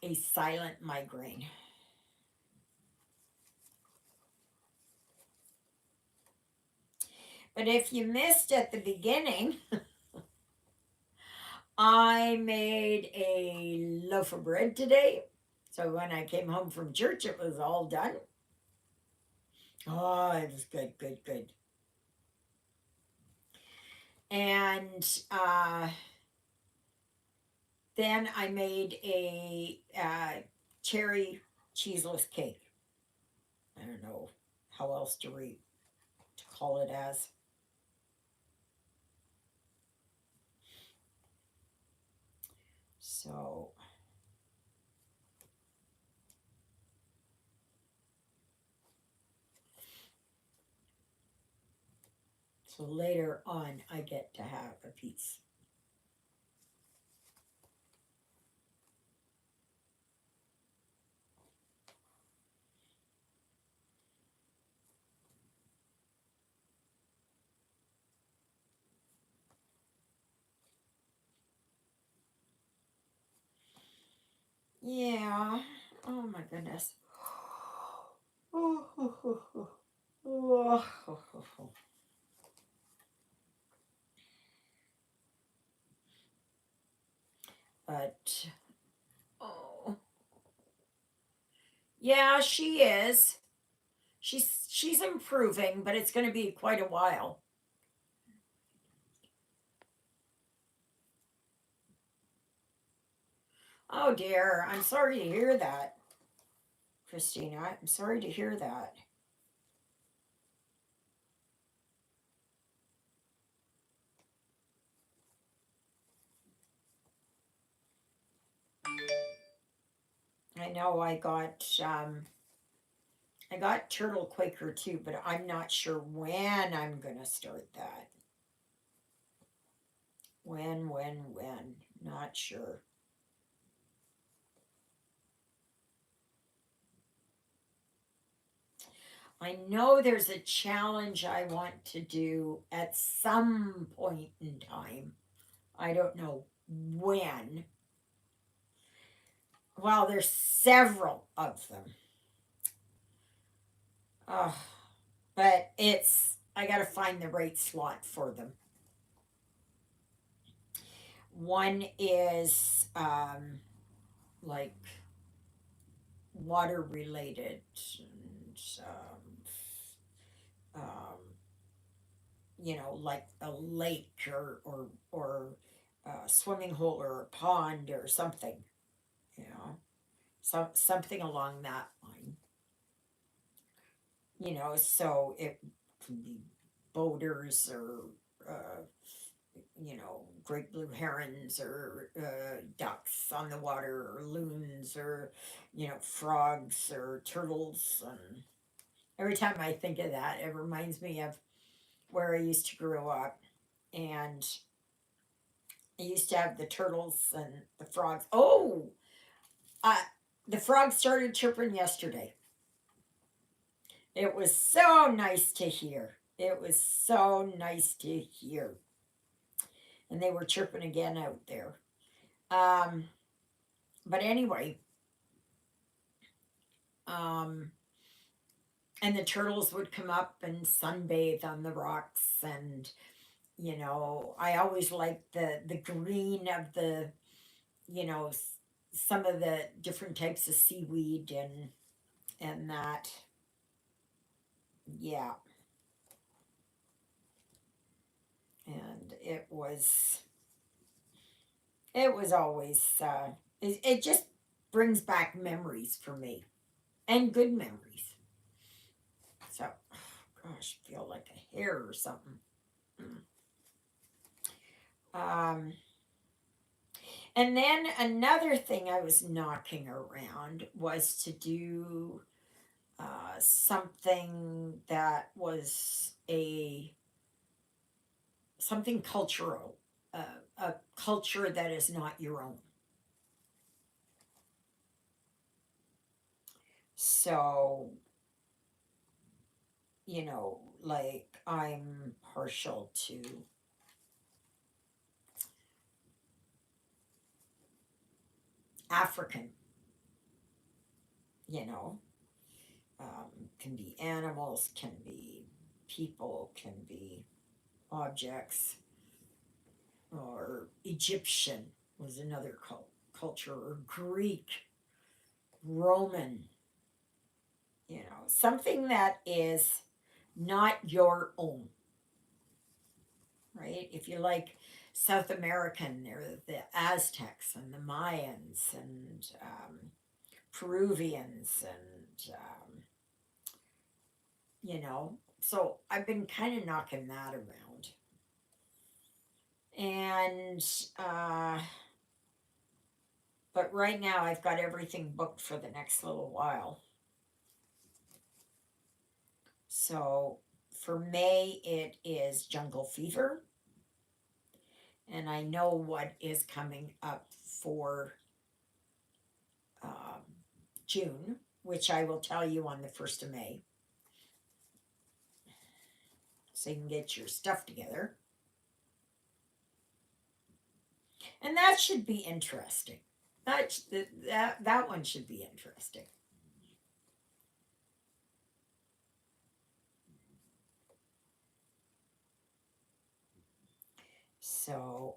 a silent migraine. But if you missed at the beginning, I made a loaf of bread today. So when I came home from church, it was all done. Oh, it was good, good, good. And then I made a cherry cheeseless cake. I don't know how else to call it as. So later on I get to have a piece. Yeah. Oh my goodness. But oh, yeah, she is. She's improving, but it's going to be quite a while. Oh dear, I'm sorry to hear that, Christina. I'm sorry to hear that. I know I got Turtle Quaker too, but I'm not sure when I'm gonna start that. When? Not sure. I know there's a challenge I want to do at some point in time. I don't know when. Well, there's several of them. Oh, but I got to find the right slot for them. One is like water related and um, like a lake or a swimming hole or a pond or something, something along that line. So it can be boaters or great blue herons or ducks on the water or loons or frogs or turtles. And every time I think of that, it reminds me of where I used to grow up. And I used to have the turtles and the frogs. Oh, uh, the frogs started chirping yesterday. It was so nice to hear. It was so nice to hear. And they were chirping again out there. Um, but anyway, um, and the turtles would come up and sunbathe on the rocks. And I always liked the green of the, some of the different types of seaweed and that. Yeah. And it was always it just brings back memories for me, and good memories. So, gosh, feel like a hair or something. um and then another thing I was knocking around was to do something that was a something cultural, a culture that is not your own. So, like I'm partial to African, you know, can be animals, can be people, can be objects, or Egyptian was another culture, or Greek, Roman, something that is not your own, right? If you like South American, there are the Aztecs and the Mayans and Peruvians and so I've been kind of knocking that around. And but right now I've got everything booked for the next little while. So for May it is Jungle Fever, and I know what is coming up for um, June, which I will tell you on the 1st of May, so you can get your stuff together. And that should be interesting. That one should be interesting. So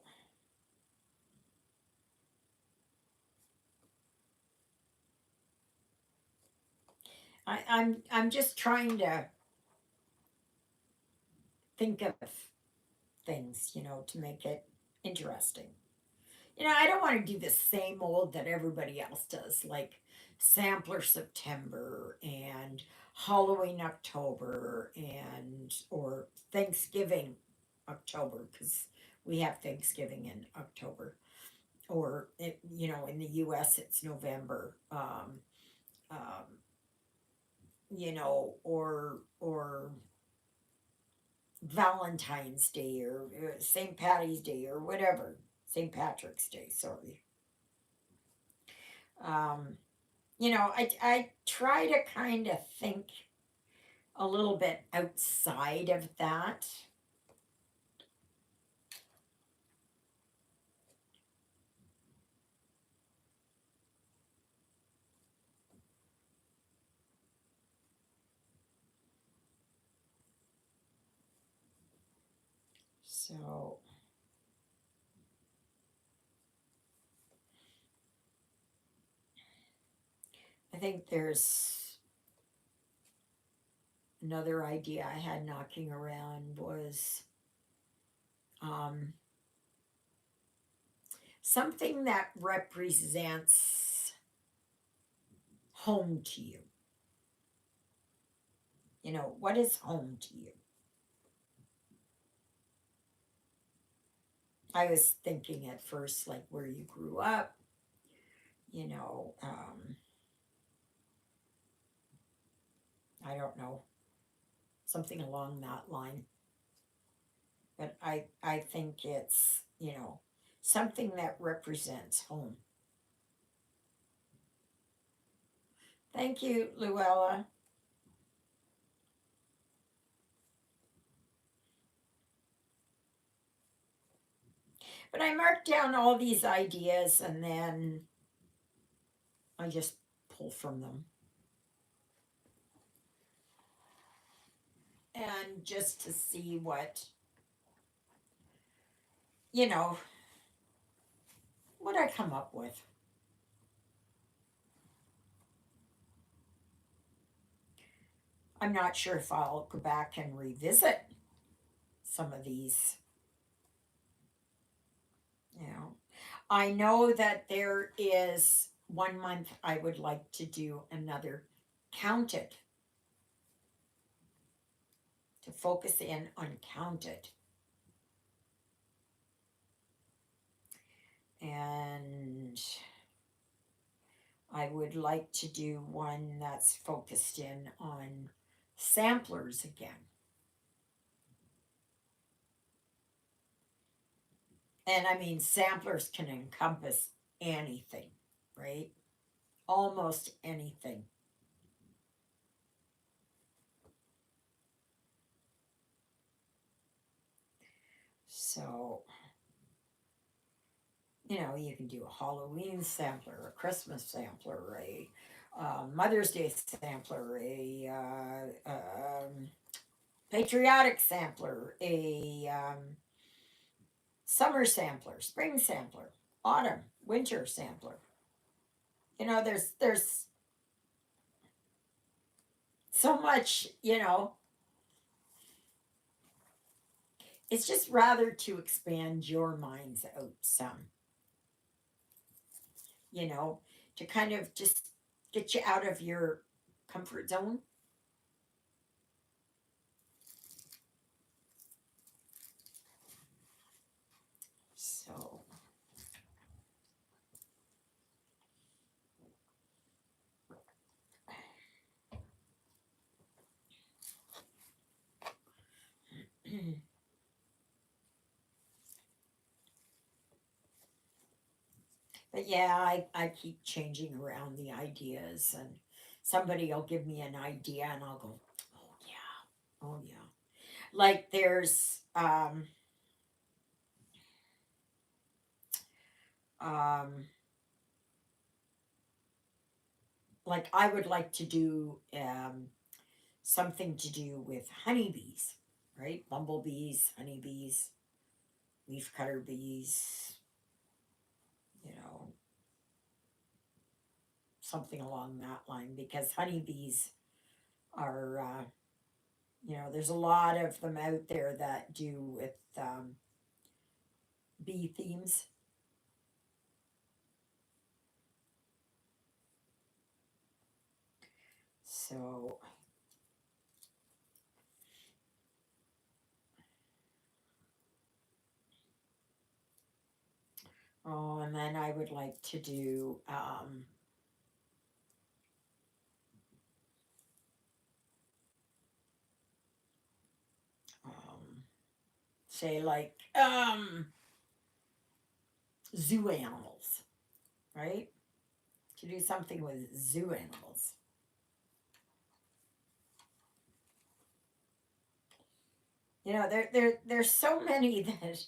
I'm just trying to think of things, to make it interesting. I don't want to do the same old that everybody else does, like Sampler September and Halloween October and or Thanksgiving October, because we have Thanksgiving in October, or in the U.S. it's November. Um, or Valentine's Day or St. Patty's Day or whatever. St. Patrick's Day, sorry. Um, I try to kind of think a little bit outside of that. So, I think there's another idea I had knocking around was um, something that represents home to you. What is home to you? I was thinking at first, like where you grew up, you know, um, I don't know, something along that line. but I think it's, something that represents home. Thank you, Luella. But I marked down all these ideas and then I just pull from them. And just to see you know, what I come up with. I'm not sure if I'll go back and revisit some of these, you know. I know that there is 1 month I would like to do another counted, to focus in on counted. And I would like to do one that's focused in on samplers again. And I mean, samplers can encompass anything, right? Almost anything. So, you can do a Halloween sampler, a Christmas sampler, a Mother's Day sampler, a patriotic sampler, a summer sampler, spring sampler, autumn, winter sampler. There's so much. It's just rather to expand your minds out some, you know, to kind of just get you out of your comfort zone. So, but yeah, I keep changing around the ideas, and somebody will give me an idea, and I'll go, oh yeah, oh yeah. Like there's um like I would like to do something to do with honeybees, right? Bumblebees, honeybees, leafcutter bees, you know, something along that line, because honeybees are, there's a lot of them out there that do with bee themes. So, oh, and then I would like to do, um, say, like, zoo animals, right? To do something with zoo animals. There's so many that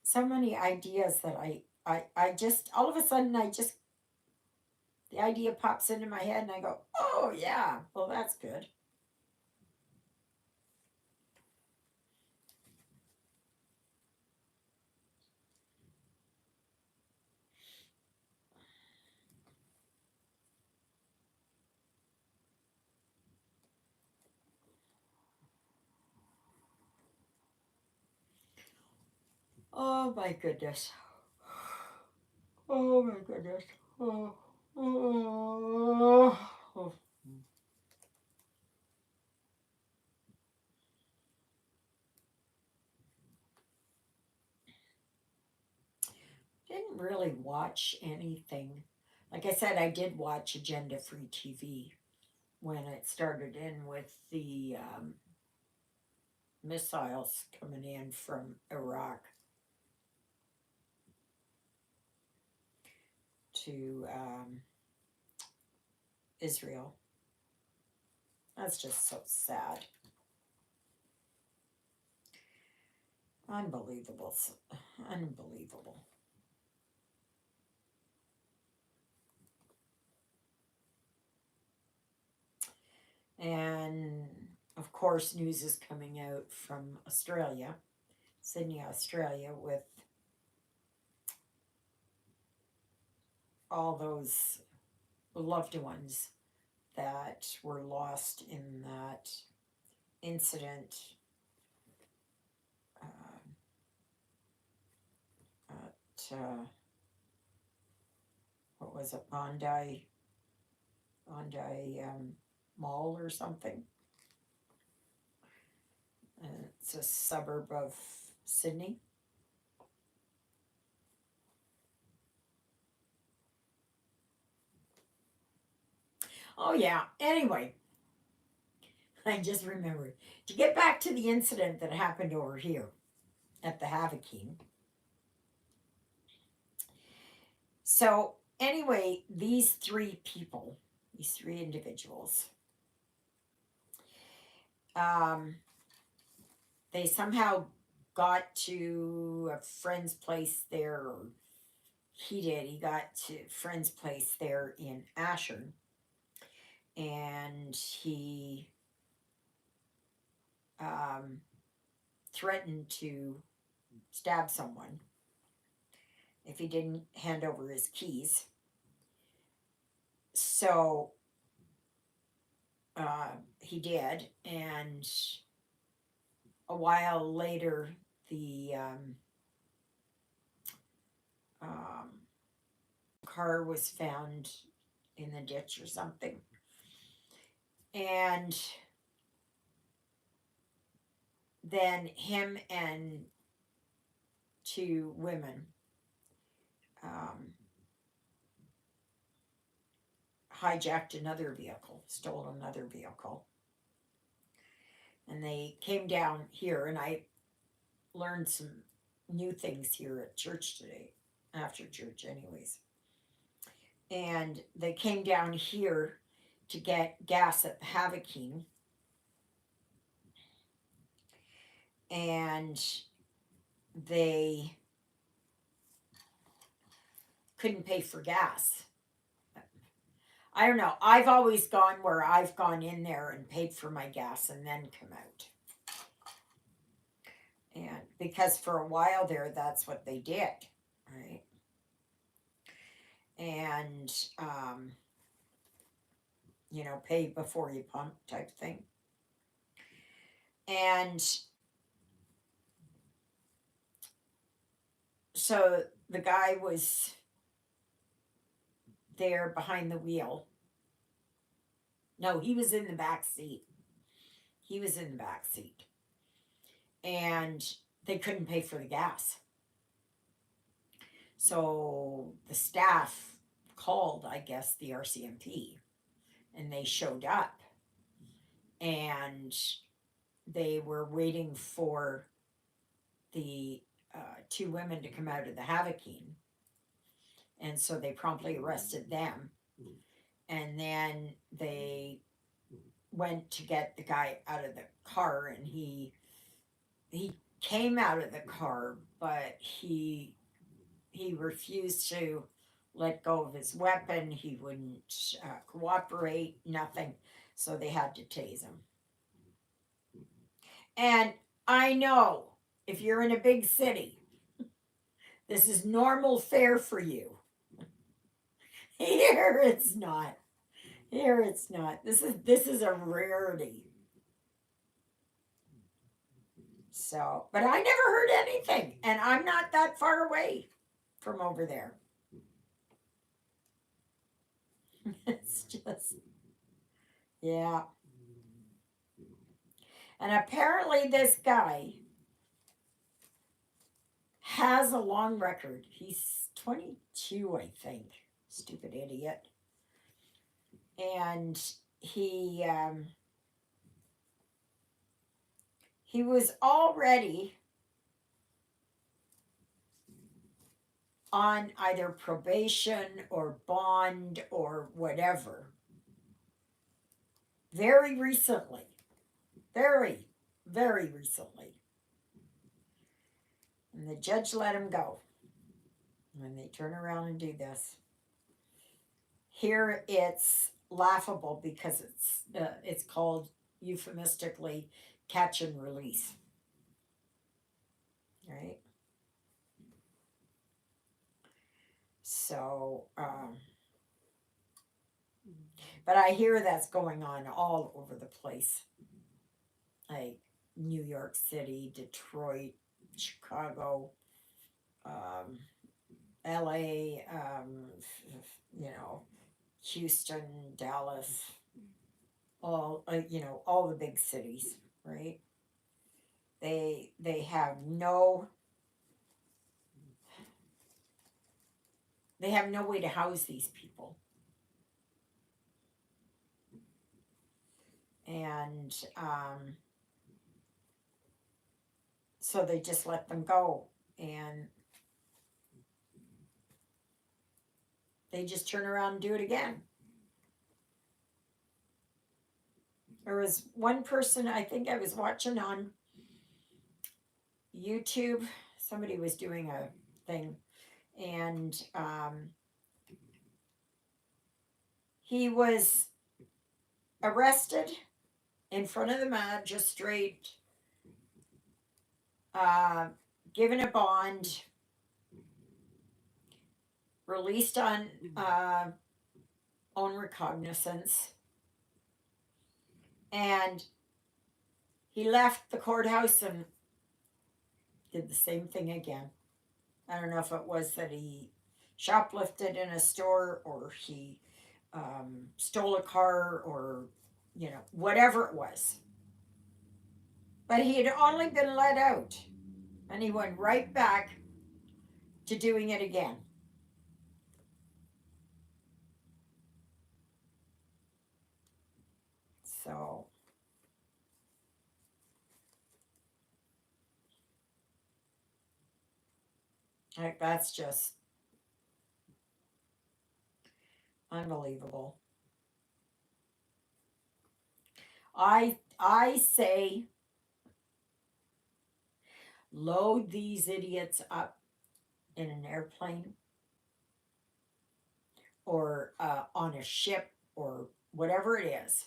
so many ideas that I just all of a sudden the idea pops into my head and I go, oh yeah, well that's good. Oh my goodness. Oh my goodness. Oh, oh, oh. Didn't really watch anything. Like I said, I did watch Agenda Free TV when it started in with the missiles coming in from Iraq to Israel. That's just so sad. Unbelievable. Unbelievable. And of course, news is coming out from Australia, Sydney, Australia, with all those loved ones that were lost in that incident at what was it, Bondi Mall or something. It's a suburb of Sydney. Oh yeah. Anyway, I just remembered to get back to the incident that happened over here at the Havakeen. So anyway, these three people, these three individuals, they somehow got to a friend's place there, or he did. He got to a friend's place there in Ashern, and he threatened to stab someone if he didn't hand over his keys. So he did, and a while later, the car was found in the ditch or something. And then him and two women hijacked another vehicle, stole another vehicle. And they came down here, and I learned some new things here at church today, after church, anyways. And they came down here to get gas at the Havakeen. And they couldn't pay for gas. I don't know. I've always gone where I've gone in there and paid for my gas and then come out. And because for a while there, that's what they did, right? And, pay before you pump type thing. And so the guy was there behind the wheel. No, he was in the back seat. He was in the back seat. And they couldn't pay for the gas. So the staff called, I guess, the RCMP, and they showed up. And they were waiting for the two women to come out of the Havakeen. And so they promptly arrested them. And then they went to get the guy out of the car, and he came out of the car, but he refused to let go of his weapon. He wouldn't cooperate, nothing. So they had to tase him. And I know if you're in a big city, this is normal fare for you. Here it's not. Here it's not. This is a rarity. So, but I never heard anything, and I'm not that far away from over there. It's just, yeah. And apparently this guy has a long record. He's 22, I think. Stupid idiot. And he He was already on either probation or bond or whatever very recently. Very, very recently. And the judge let him go. When they turn around and do this, here it's laughable because it's called euphemistically catch and release, right? So, but I hear that's going on all over the place, like New York City, Detroit, Chicago, um, L.A., you know, Houston, Dallas, all all the big cities, right? They have no way to house these people, and so they just let them go, and they just turn around and do it again. There was one person I think I was watching on YouTube. Somebody was doing a thing, and he was arrested in front of the magistrate, uh, given a bond, released on own recognizance, and he left the courthouse and did the same thing again. I don't know if it was that he shoplifted in a store or he stole a car or, whatever it was. But he had only been let out and he went right back to doing it again. So, like, that's just unbelievable. I say load these idiots up in an airplane or on a ship or whatever it is.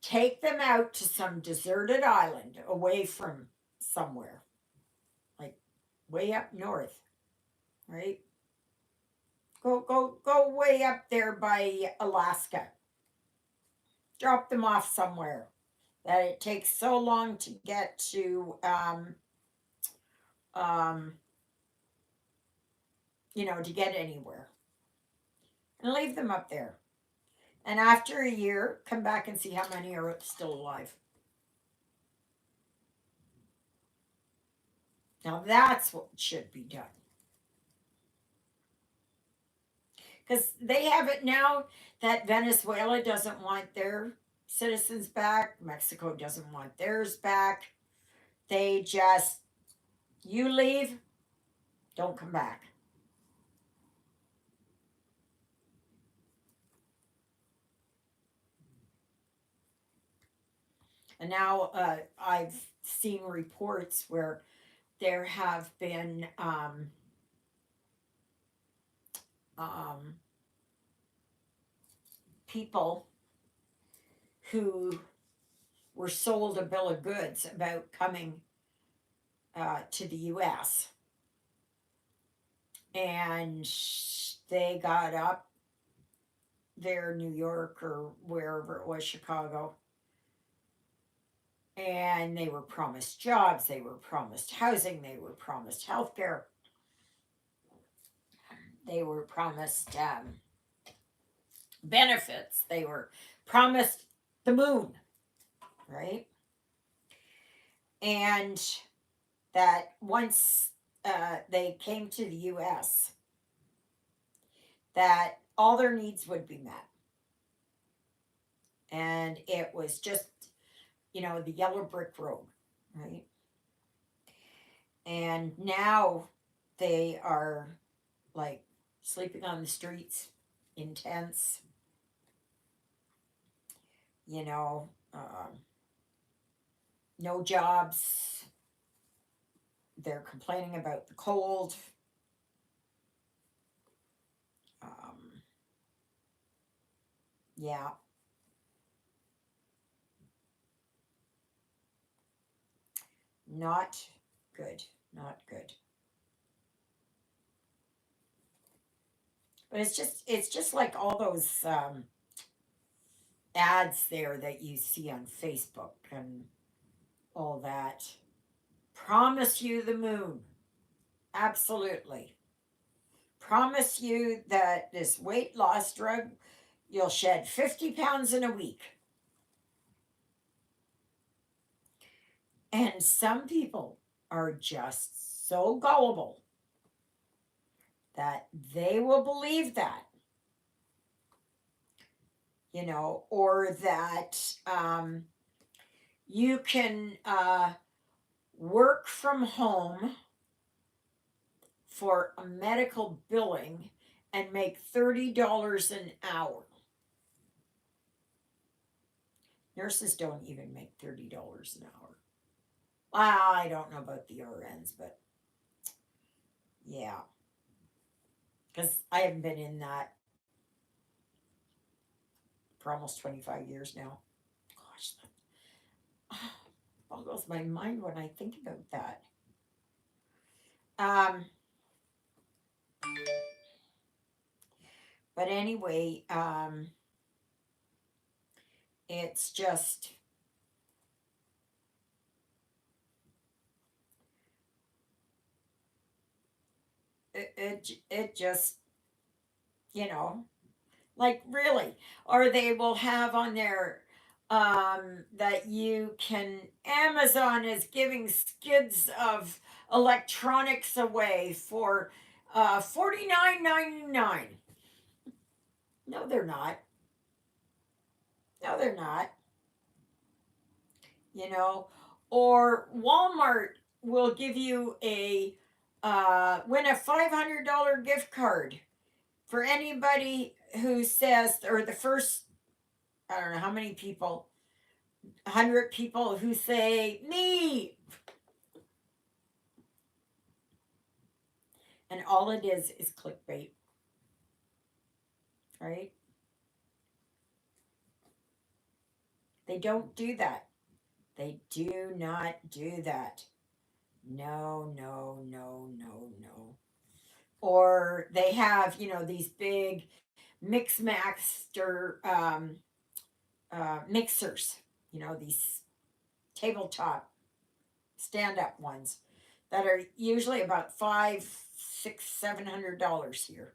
Take them out to some deserted island away from somewhere, like way up north, right? Go way up there by Alaska. Drop them off somewhere that it takes so long to get to, um, to get anywhere, and leave them up there. And after a year, come back and see how many are still alive. Now that's what should be done. Because they have it now that Venezuela doesn't want their citizens back, Mexico doesn't want theirs back. They just, you leave, don't come back. And now I've seen reports where there have been um, people who were sold a bill of goods about coming to the US. And they got up there, New York or wherever it was, Chicago, and they were promised jobs, they were promised housing, they were promised health care, they were promised benefits, they were promised the moon, right? And that once they came to the US, that all their needs would be met. And it was just the yellow brick road, right? And now they are like sleeping on the streets in tents, you know, no jobs. They're complaining about the cold. Um, yeah, not good. Not good. But it's just like all those ads there that you see on Facebook and all that. Promise you the moon. Absolutely. Promise you that this weight loss drug, you'll shed 50 pounds in a week. And some people are just so gullible that they will believe that, or that you can work from home for a medical billing and make $30 an hour. Nurses don't even make $30 an hour. I don't know about the RNs, but yeah, because I haven't been in that for almost 25 years now. Gosh, that boggles my mind when I think about that. Um, but anyway, it's just it just you know like really, or they will have on there that you can Amazon is giving skids of electronics away for 49.99. No, they're not. No, they're not. You know, or Walmart will give you a win a $500 gift card for anybody who says, or the first, I don't know how many people, 100 people who say me, and all it is clickbait, right? They don't do that. They do not do that. No, no, no, no, no. Or they have, these big mix master mixers, these tabletop stand up ones that are usually about five, six, $700 here.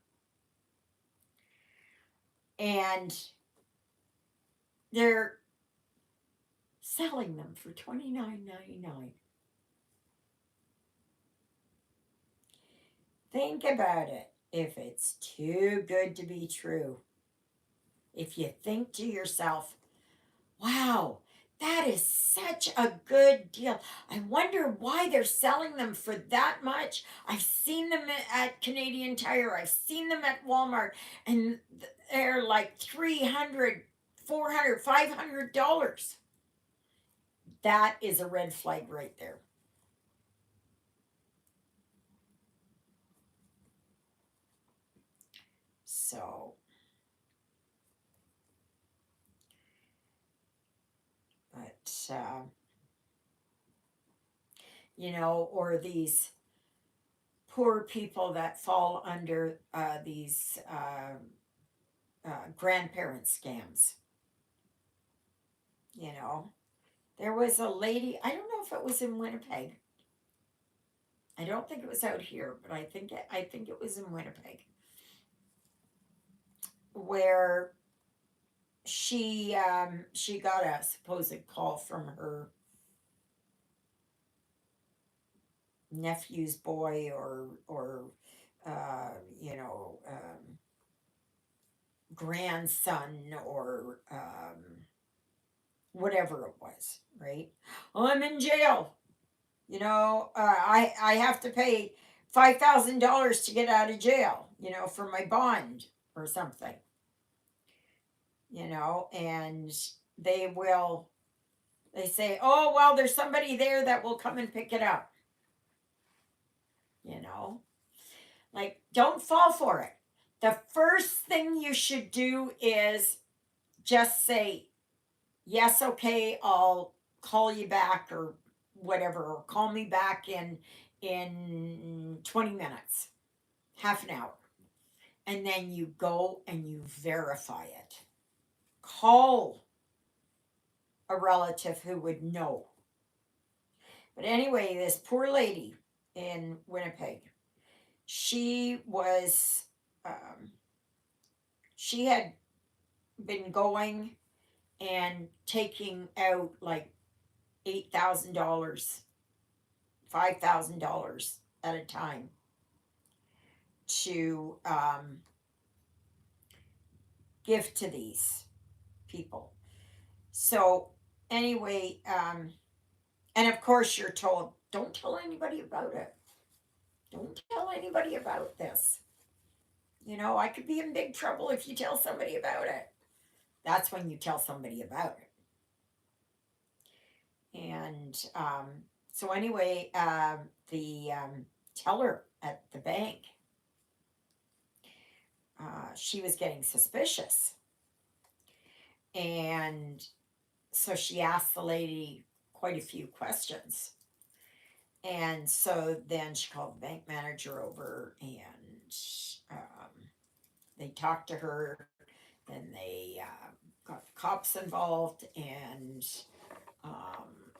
And they're selling them for $29.99. Think about it. If it's too good to be true, if you think to yourself, wow, that is such a good deal. I wonder why they're selling them for that much. I've seen them at Canadian Tire, I've seen them at Walmart, and they're like 300, 400, $500. That is a red flag right there. So, but, or these poor people that fall under these grandparent scams. You know, there was a lady, I don't know if it was in Winnipeg. I don't think it was out here, but I think it was in Winnipeg where she got a supposed call from her nephew's boy or uh, you know grandson or whatever it was, right? Oh, I'm in jail. I have to pay $5,000 to get out of jail, for my bond or something, and they will, they say, oh, well, there's somebody there that will come and pick it up, you know, like, don't fall for it. The first thing you should do is just say, yes, okay, I'll call you back or whatever, or call me back in 20 minutes, half an hour. And then you go and you verify it. Call a relative who would know. But anyway, this poor lady in Winnipeg, she was, um, she had been going and taking out like $8,000, $5,000 at a time to give to these people. So anyway, and of course you're told, don't tell anybody about it. Don't tell anybody about this. I could be in big trouble if you tell somebody about it. That's when you tell somebody about it. And so anyway, the teller at the bank, she was getting suspicious, and so she asked the lady quite a few questions. And so then she called the bank manager over, and they talked to her. Then they got the cops involved, and um,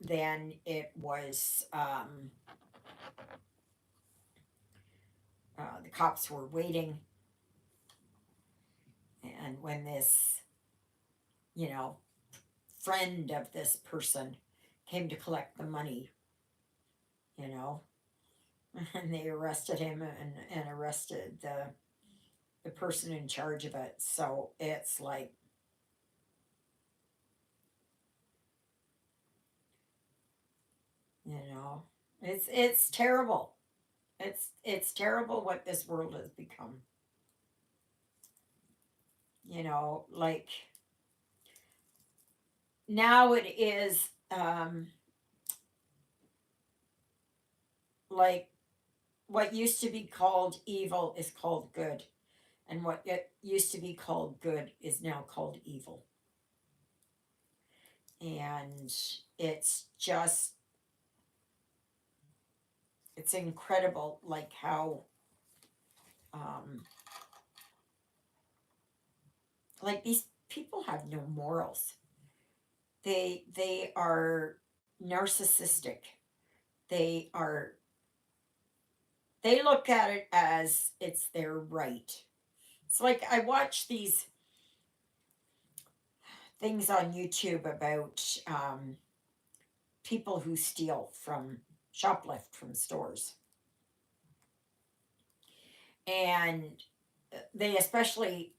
then it was the cops were waiting, and when this, you know, friend of this person came to collect the money, you know, and they arrested him and arrested the person in charge of it. So it's like, you know, it's terrible. It's terrible what this world has become. Like, now it is, like, what used to be called evil is called good, and what it used to be called good is now called evil. And it's just, it's incredible, like, how um like, these people have no morals. They are narcissistic. They are, they look at it as it's their right. It's like, I watch these things on YouTube about people who steal from, shoplift from stores. And they especially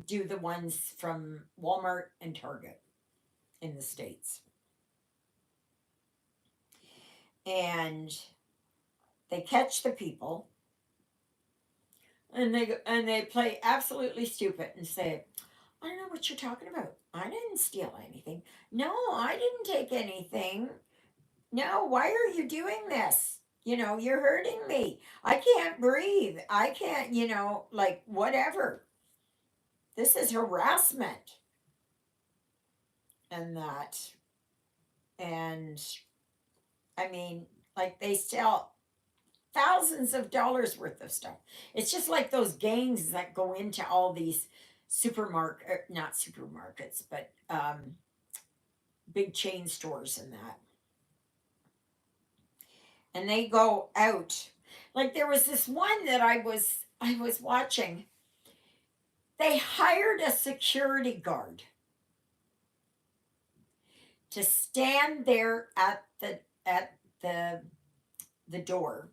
do the ones from Walmart and Target in the States. And they catch the people, and they play absolutely stupid and say, I don't know what you're talking about. I didn't steal anything. No, I didn't take anything. No, why are you doing this? You're hurting me. I can't breathe. I can't, like, whatever. This is harassment and that. And I mean, like, they sell thousands of dollars worth of stuff. It's just like those gangs that go into all these supermarket, not supermarkets, but big chain stores and that. And they go out. Like, there was this one that I was watching. They hired a security guard to stand there at the door.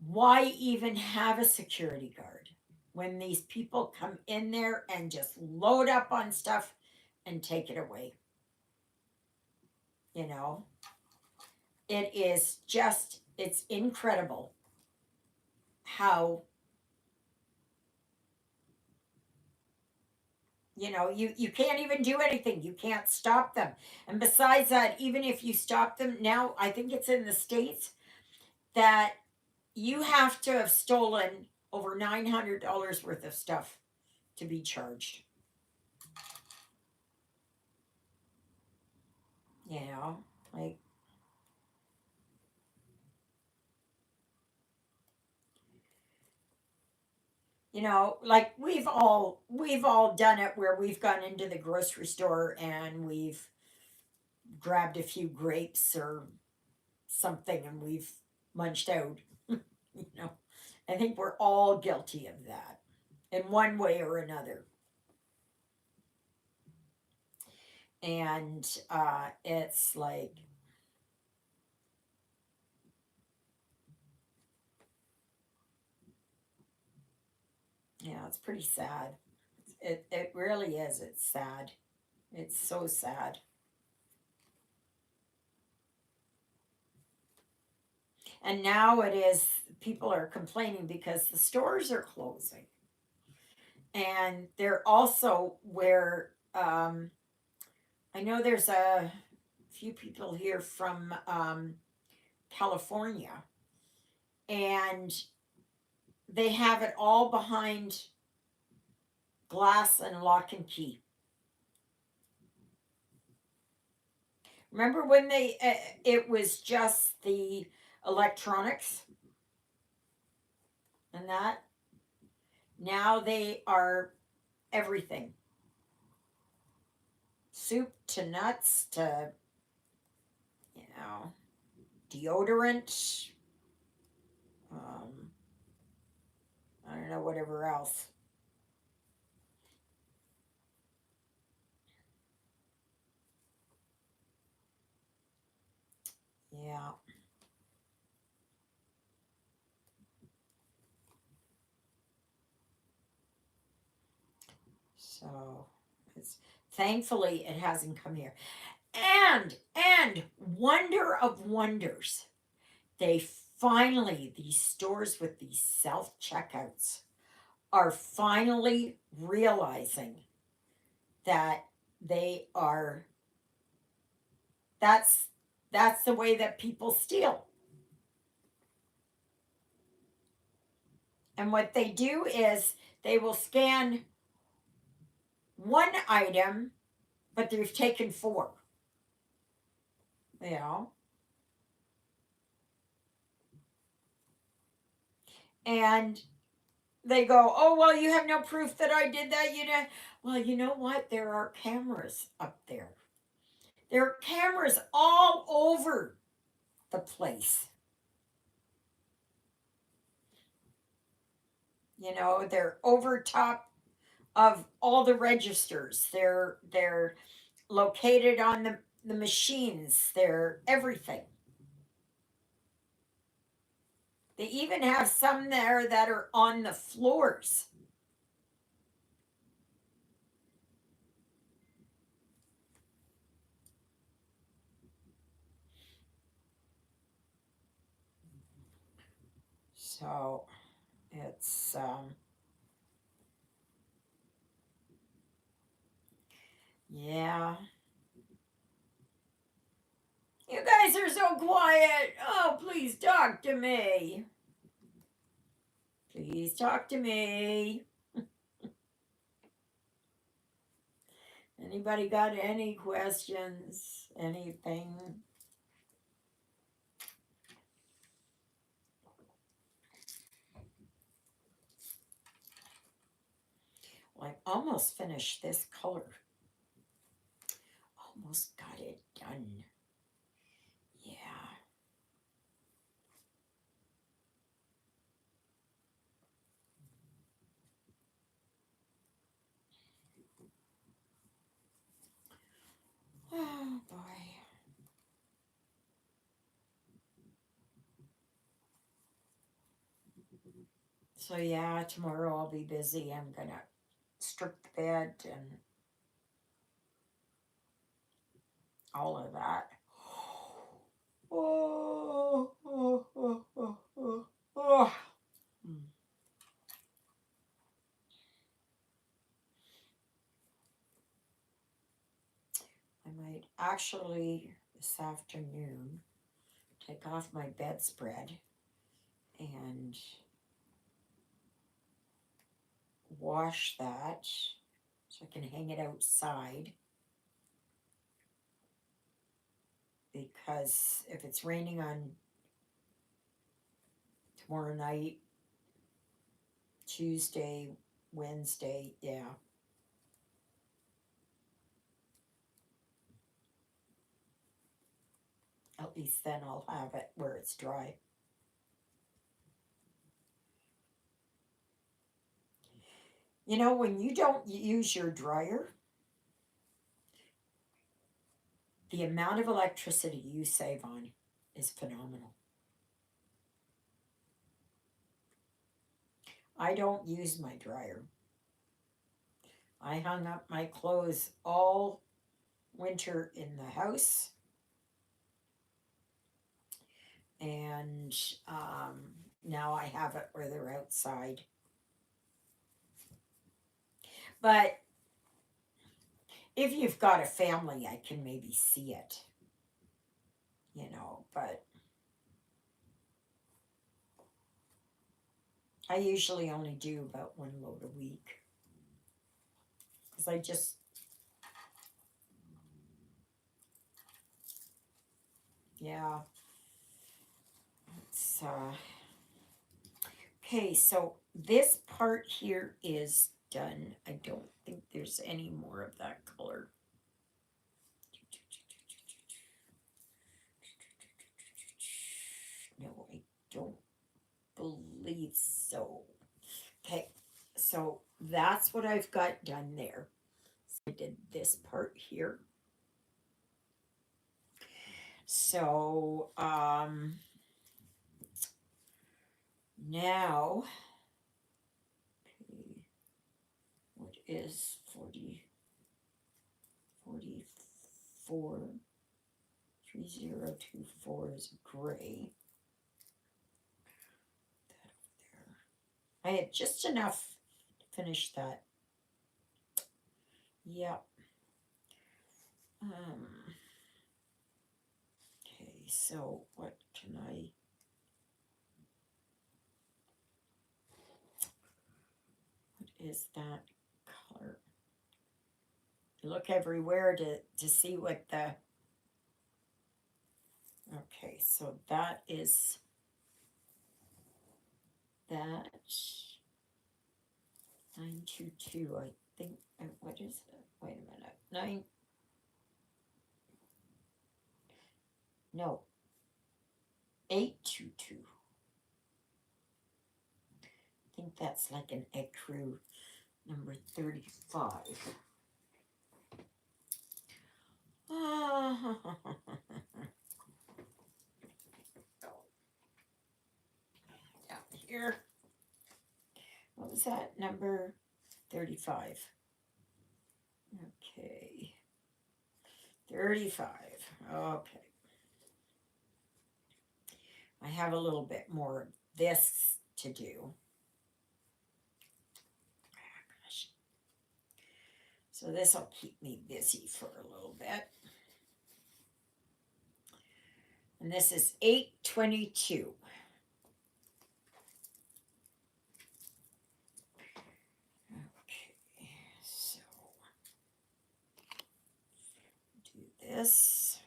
Why even have a security guard? when these people come in there and just load up on stuff and take it away. You know, it is just, it's incredible how, you can't even do anything. You can't stop them. And besides that, even if you stop them now, I think it's in the States that you have to have stolen over $900 worth of stuff to be charged. You know, like, like we've all done it where we've gone into the grocery store and we've grabbed a few grapes or something and we've munched out. you know. I think we're all guilty of that in one way or another. And it's like, it's pretty sad. It really is. It's sad. It's so sad. And now it is, people are complaining because the stores are closing. And they're also where, I know there's a few people here from California, and they have it all behind glass and lock and key. Remember when it was just the electronics and that? Now they are everything, soup to nuts to, you know, deodorant, um, I don't know, whatever else. Yeah, so it's, thankfully it hasn't come here. And wonder of wonders, they finally, these stores with these self checkouts are finally realizing that they are, that's that's the way that people steal. And what they do is they will scan one item, but they've taken four, you know. And they go, "Oh, well, you have no proof that I did that, you know." Well, you know what? There are cameras up there. There are cameras all over the place. They're over top of all the registers. They're located on the machines. They're everything. They even have some there that are on the floors. So it's yeah. You guys are so quiet. Oh, please talk to me. Please talk to me. Anybody got any questions? Anything? Well, I've almost finished this color. Almost got it done. Yeah. Oh boy. So yeah, tomorrow I'll be busy. I'm gonna strip the bed and all of that. Oh, oh, oh, oh, oh, oh. Mm. I might actually this afternoon take off my bedspread and wash that so I can hang it outside, because if it's raining on tomorrow night, Tuesday, Wednesday, yeah, at least then I'll have it where it's dry. You know, when you don't use your dryer, the amount of electricity you save on is phenomenal. I don't use my dryer. I hung up my clothes all winter in the house, and now I have it where they're outside. But if you've got a family, I can maybe see it, but I usually only do about one load a week because yeah, it's, okay, so this part here is done. I don't think there's any more of that color. No, I don't believe so. Okay, so that's what I've got done there. So I did this part here. So now, okay, what is 44? 3024 is gray. That over there. I had just enough to finish that. Yep. Okay, so what is that color? Look everywhere to see what the, okay, so that is that 922, I think. What is it? Wait a minute. No, 822. I think that's like an ecru number 35. Down here. What was that? Number 35. Okay. 35. Okay. I have a little bit more of this to do. So this will keep me busy for a little bit. And this is 822. Okay, so do this.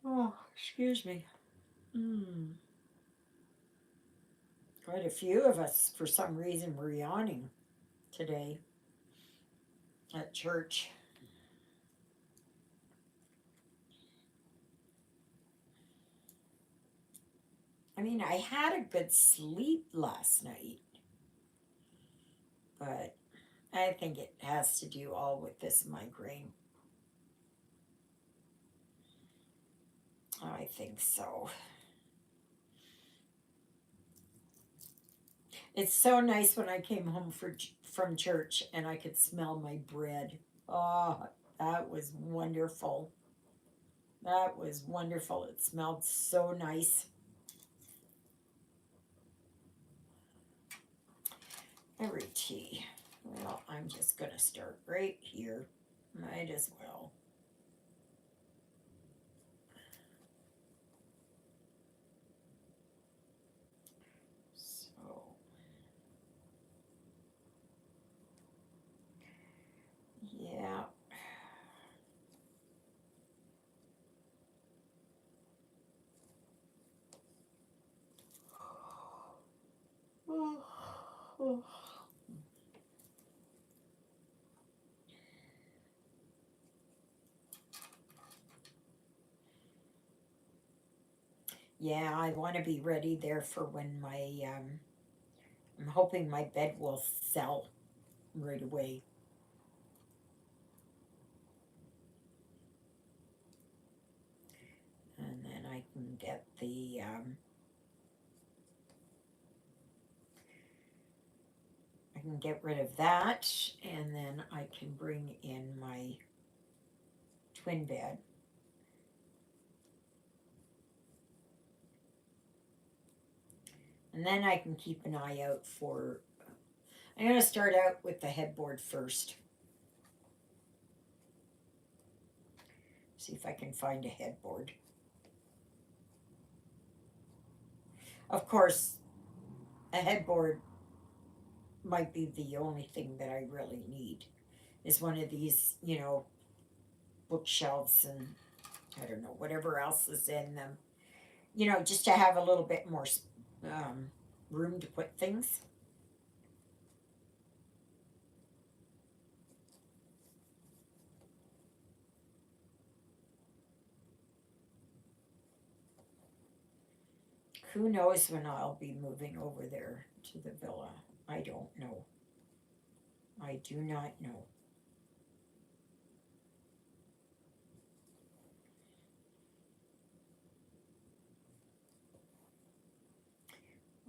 Oh, excuse me. Quite a few of us, for some reason, were yawning today at church. mean, I had a good sleep last night, but I think it has to do all with this migraine. I think so. It's so nice when I came home from church and I could smell my bread. Oh, that was wonderful. That was wonderful. It smelled so nice. Every tea. Well, I'm just going to start right here. Might as well. So, yeah. Yeah, I want to be ready there for when I'm hoping my bed will sell right away. And then I can get I can get rid of that, and then I can bring in my twin bed. And then I can keep an eye out for. I'm going to start out with the headboard first. See if I can find a headboard. Of course, a headboard might be the only thing that I really need. Is one of these, bookshelves and I don't know, whatever else is in them. Just to have a little bit more um, room to put things. Who knows when I'll be moving over there to the villa? I don't know. I do not know.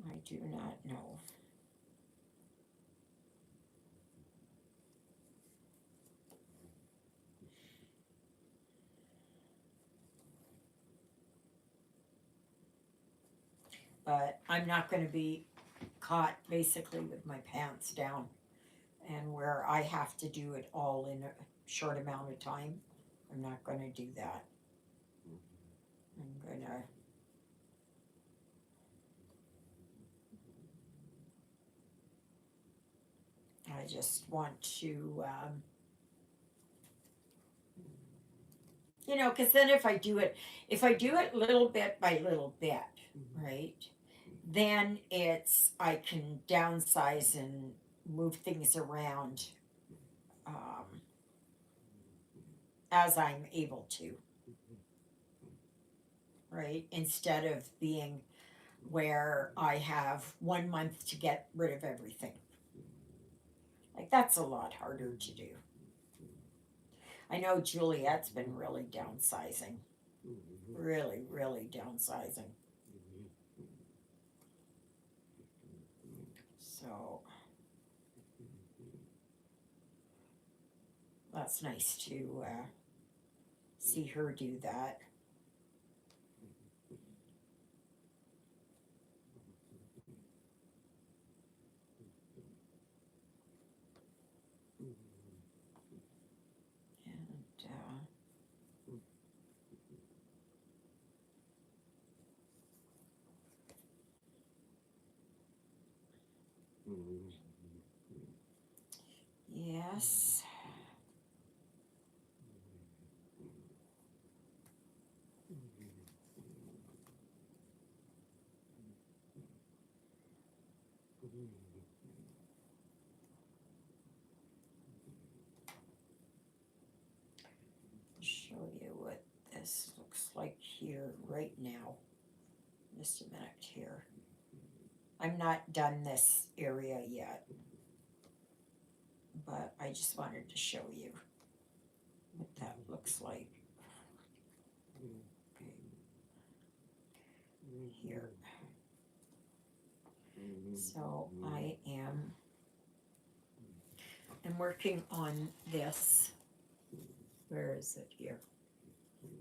I do not know. But I'm not going to be caught basically with my pants down and where I have to do it all in a short amount of time. I'm not going to do that. I'm going to. I just want to, because then if I do it little bit by little bit, right, then I can downsize and move things around um, as I'm able to, right, instead of being where I have 1 month to get rid of everything. Like, that's a lot harder to do. I know Juliet's been really downsizing. Really, really downsizing. So that's nice to see her do that. And yes. Show you what this looks like here right now. Just a minute here. I'm not done this area yet, but I just wanted to show you what that looks like. Okay. Here. So I'm working on this. Where is it here?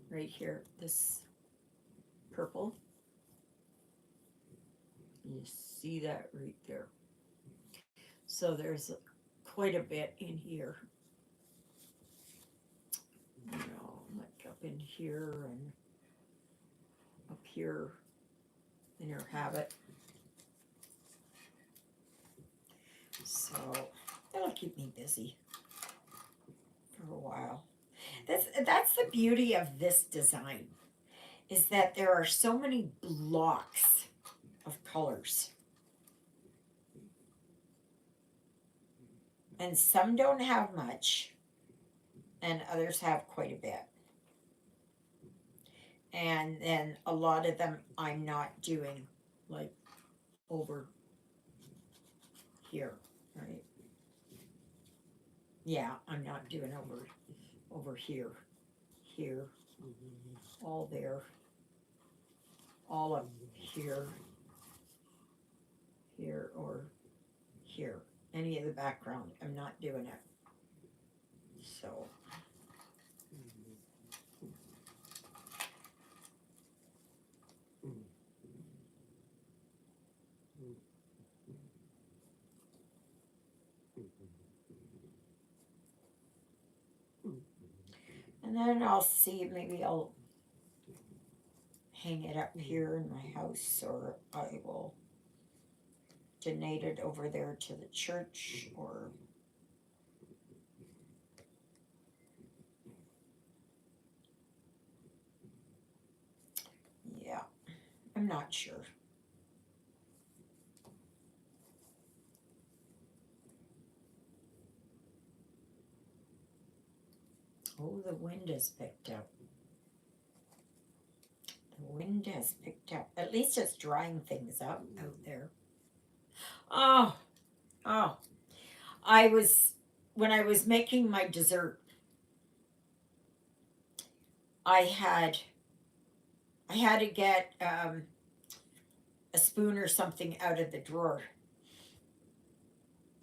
Right here, this purple. You see that right there. So there's quite a bit in here. You know, like up in here and up here in your habit. So that'll keep me busy for a while. That's the beauty of this design, is that there are so many blocks of colors. And some don't have much, and others have quite a bit. And then a lot of them I'm not doing, like over here, right? Yeah, I'm not doing over here, here, all there, all up here, here, or here. Any of the background, I'm not doing it. So and then I'll see, maybe I'll hang it up here in my house, or I will donate it over there to the church, or yeah, I'm not sure. Oh, the wind has picked up. The wind has picked up. At least it's drying things up out there. Oh, oh. I was, when I was making my dessert, I had I had to get a spoon or something out of the drawer.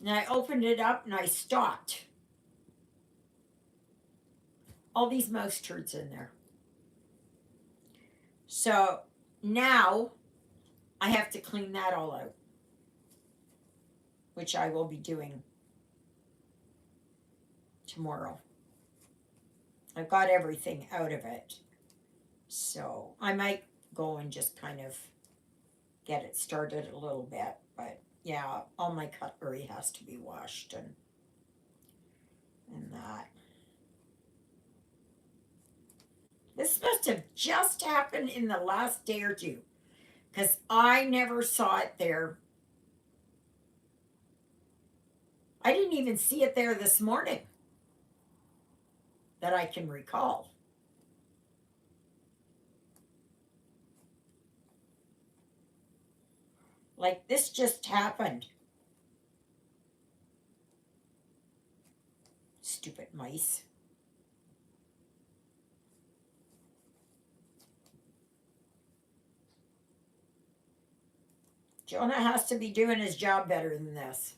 And I opened it up and I stopped. All these mouse turds in there. So now I have to clean that all out, which I will be doing tomorrow. I've got everything out of it. So I might go and just kind of get it started a little bit. But yeah, all my cutlery has to be washed and that. This must have just happened in the last day or two, because I never saw it there. I didn't even see it there this morning that I can recall. Like, this just happened. Stupid mice. Jonah has to be doing his job better than this.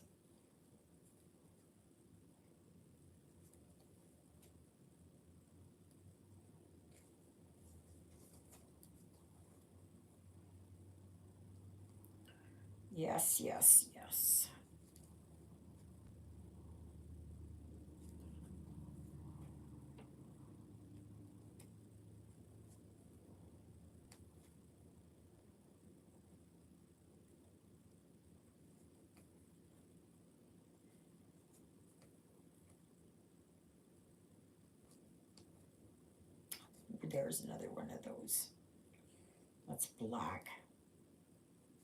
Yes, yes, yes. There's another one of those. That's black.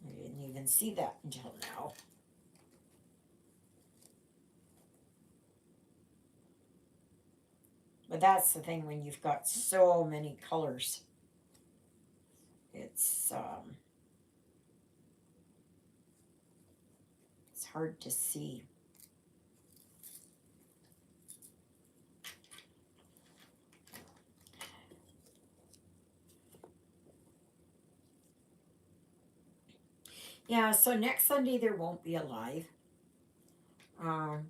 I didn't even see that until now. But that's the thing when you've got so many colors. It's hard to see. Yeah, so next Sunday there won't be a live. Um,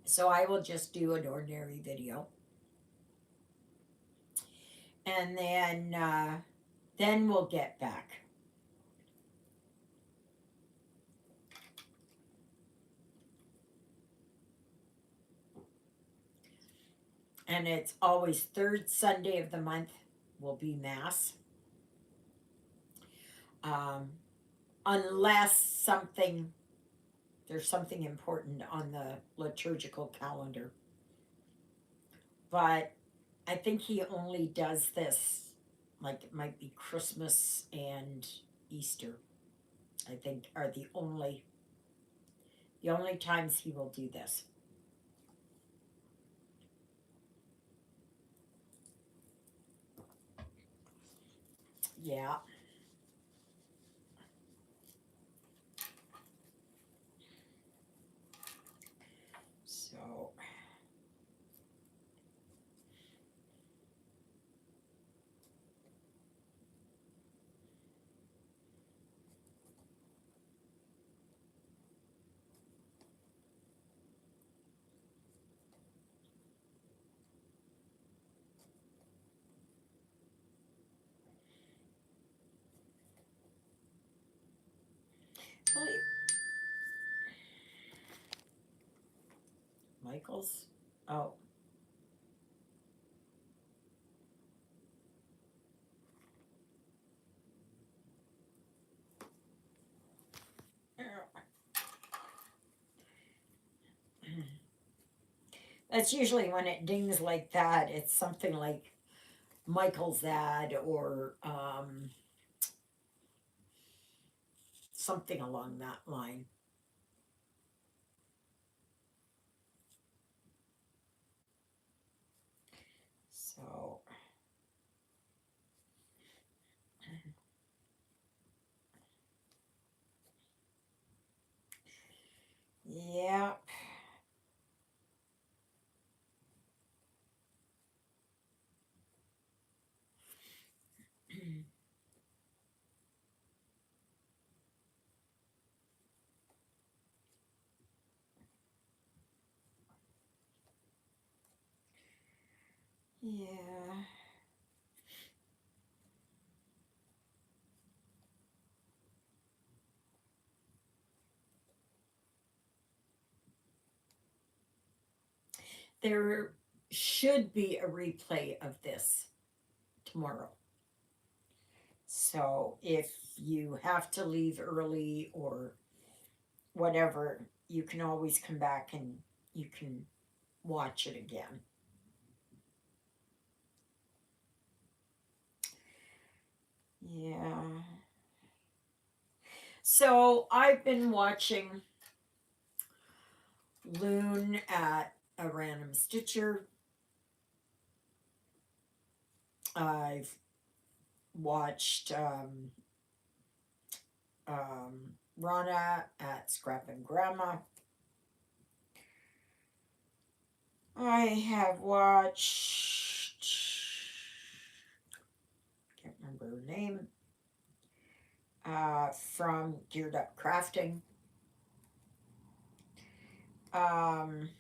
so I will just do an ordinary video. And then we'll get back. And it's always third Sunday of the month will be Mass. Um, unless there's something important on the liturgical calendar. But I think he only does this, like it might be Christmas and Easter, I think are the only times he will do this. Yeah. So well, Michael's. Oh, that's usually when it dings like that. It's something like Michael's ad or something along that line. So, yeah. Yeah. There should be a replay of this tomorrow. So if you have to leave early or whatever, you can always come back and you can watch it again. Yeah. So I've been watching Loon at a random stitcher. I've watched Rana at Scrap and Grandma. I have watched, can't remember her name, from Geared Up Crafting. Um,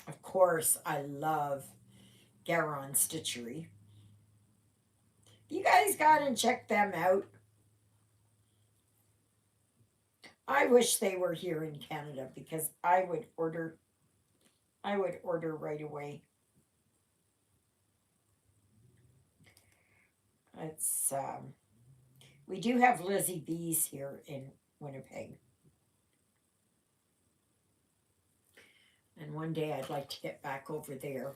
of course, I love Garon Stitchery. You guys gotta check them out. I wish they were here in Canada because I would order right away. It's we do have Lizzie B's here in Winnipeg. And one day I'd like to get back over there.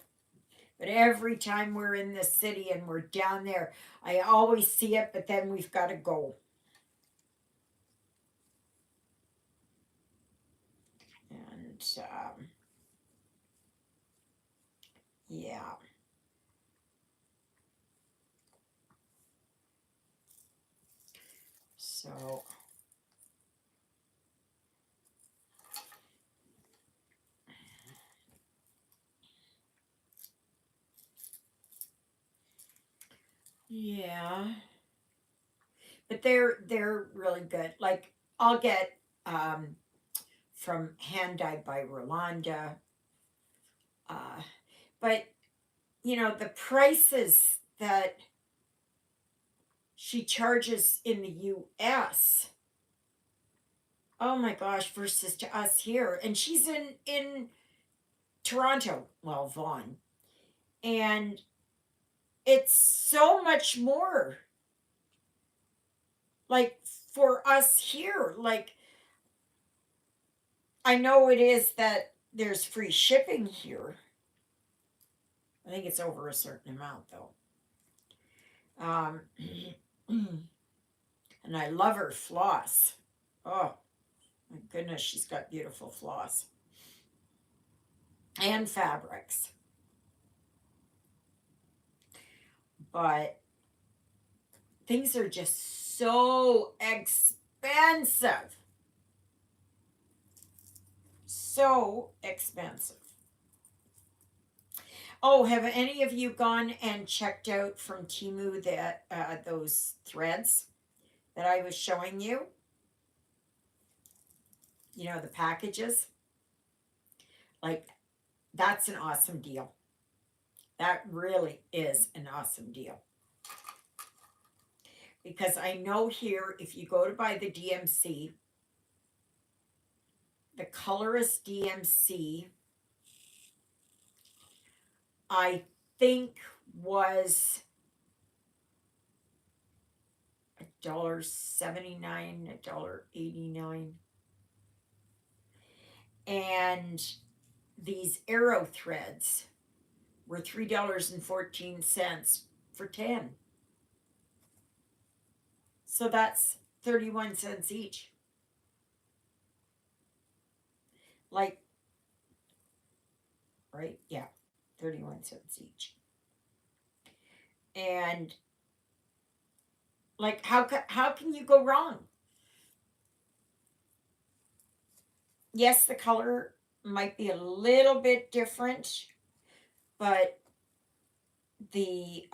But every time we're in the city and we're down there, I always see it, but then we've got to go. And yeah. So Yeah. But they're really good. Like I'll get from Hand Dyed by Rolanda. Uh, but you know, the prices that she charges in the US, oh my gosh, versus to us here. And she's in Toronto, well, Vaughan. And it's so much more like for us here. Like I know it is that there's free shipping here. I think it's over a certain amount though. And I love her floss. Oh my goodness, she's got beautiful floss and fabrics. But things are just so expensive. So expensive. Oh, have any of you gone and checked out from Temu that those threads that I was showing you? You know, the packages? Like, that's an awesome deal. That really is an awesome deal. Because I know here, if you go to buy the DMC, the colorist DMC, I think was $1.79, $1.89. And these arrow threads were $3.14 for 10. So that's 31 cents each. Like, right? Yeah, 31 cents each. And like how can you go wrong? Yes, the color might be a little bit different, but the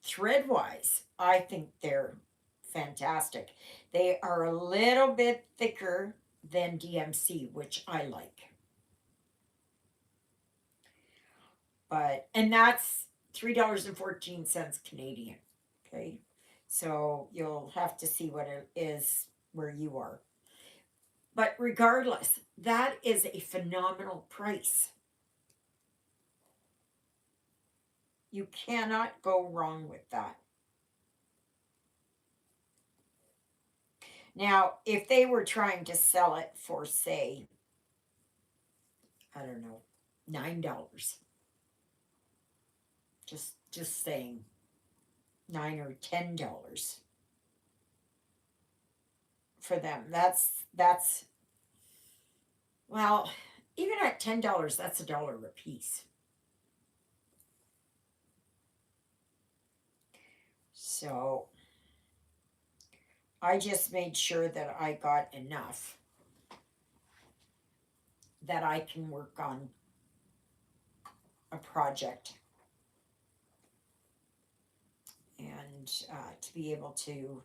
thread wise, I think they're fantastic. They are a little bit thicker than DMC, which I like. But and that's $3.14 Canadian. Okay. So you'll have to see what it is where you are. But regardless, that is a phenomenal price. You cannot go wrong with that. Now, if they were trying to sell it for, say, I don't know, $9, just saying, $9 or $10 for them. That's well, even at $10, that's $1 a piece. So I just made sure that I got enough that I can work on a project and to be able to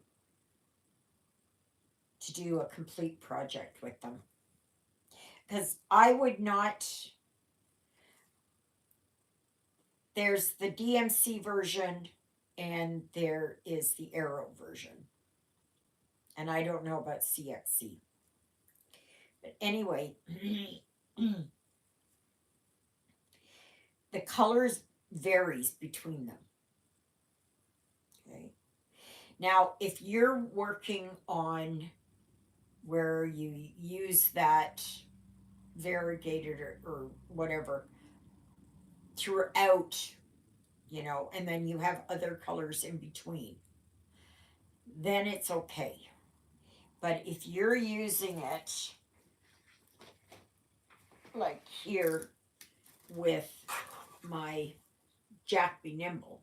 do a complete project with them. Because I would not, there's the DMC version and there is the Arrow version. And I don't know about CXC. But anyway, the colors varies between them. Okay. Now, if you're working on where you use that variegated or whatever throughout, you know, and then you have other colors in between, then it's okay. But if you're using it like here with my Jack Be Nimble,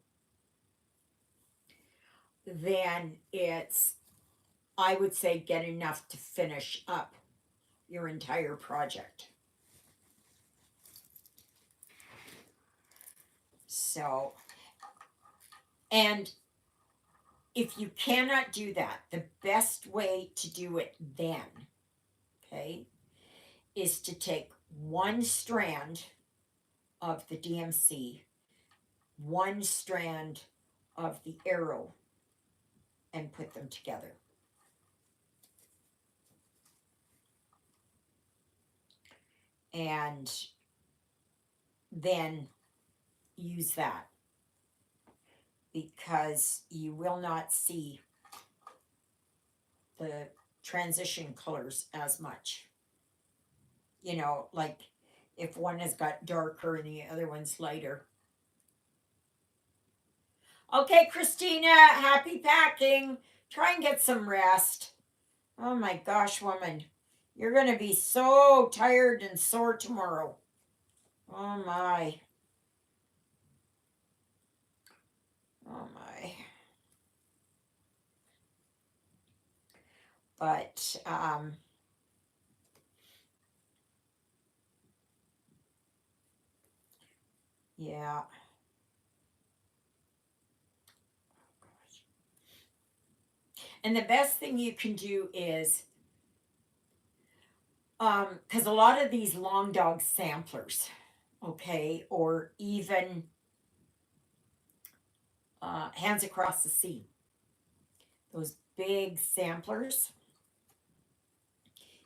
then it's, I would say, get enough to finish up your entire project. So And if you cannot do that, the best way to do it then, okay, is to take one strand of the DMC, one strand of the arrow, and put them together. And then use that, because you will not see the transition colors as much. You know, like if one has got darker and the other one's lighter. Okay, Christina, happy packing. Try and get some rest. Oh my gosh, woman. You're going to be so tired and sore tomorrow. Oh my. Oh my. But, yeah. And the best thing you can do is, because a lot of these long dog samplers, okay, or even Hands Across the Sea, those big samplers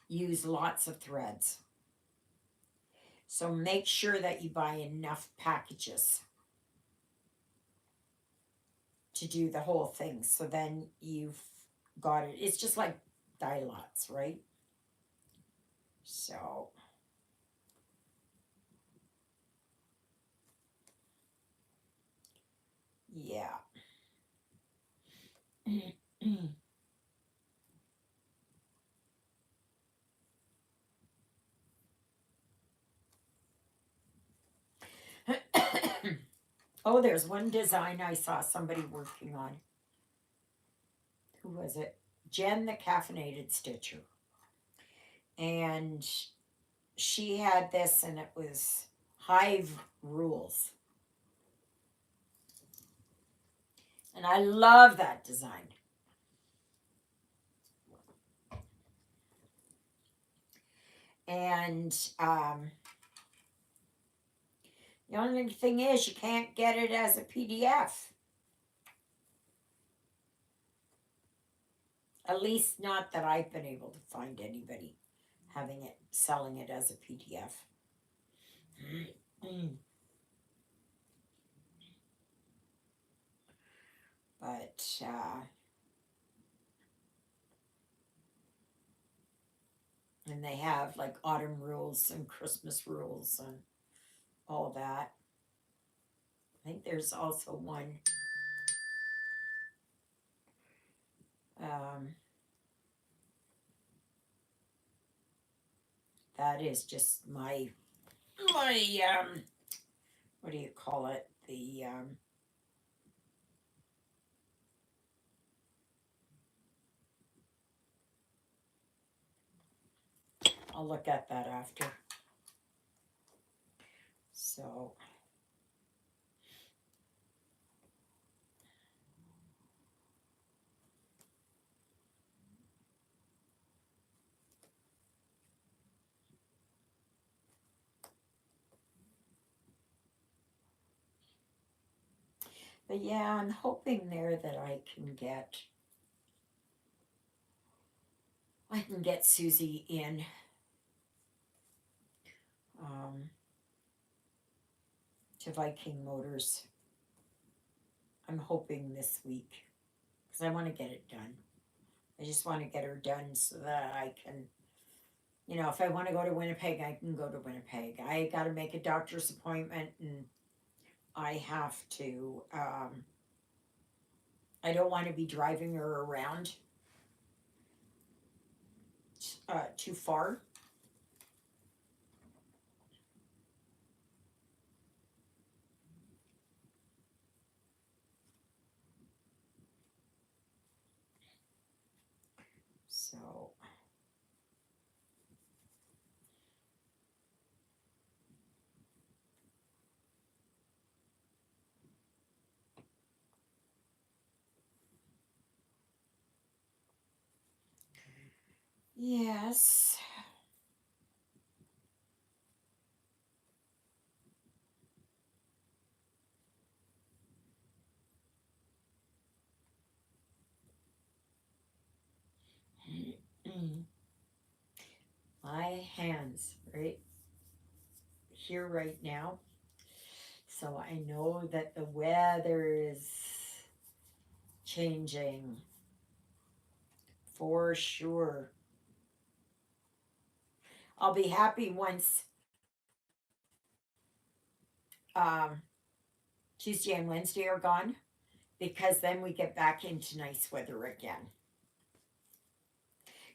use lots of threads. So make sure that you buy enough packages to do the whole thing. So then you've got it. It's just like dye lots, right? So yeah. Oh, there's one design I saw somebody working on. Who was it? Jen the Caffeinated Stitcher. And she had this, and it was hive rules. And I love that design. And the only thing is, you can't get it as a PDF. At least not that I've been able to find anybody having it, selling it as a PDF. But and they have like autumn rules and Christmas rules and all that. I think there's also one that is just my what do you call it? The I'll look at that after. So but yeah, I'm hoping there that I can get Susie in um, to Viking Motors. I'm hoping this week, because I want to get it done. I just want to get her done so that I can, if I want to go to Winnipeg, I can go to Winnipeg. I got to make a doctor's appointment, and I have to, I don't want to be driving her around too far. So Yes. My hands right here right now. So I know that the weather is changing for sure. I'll be happy once um, Tuesday and Wednesday are gone because then we get back into nice weather again.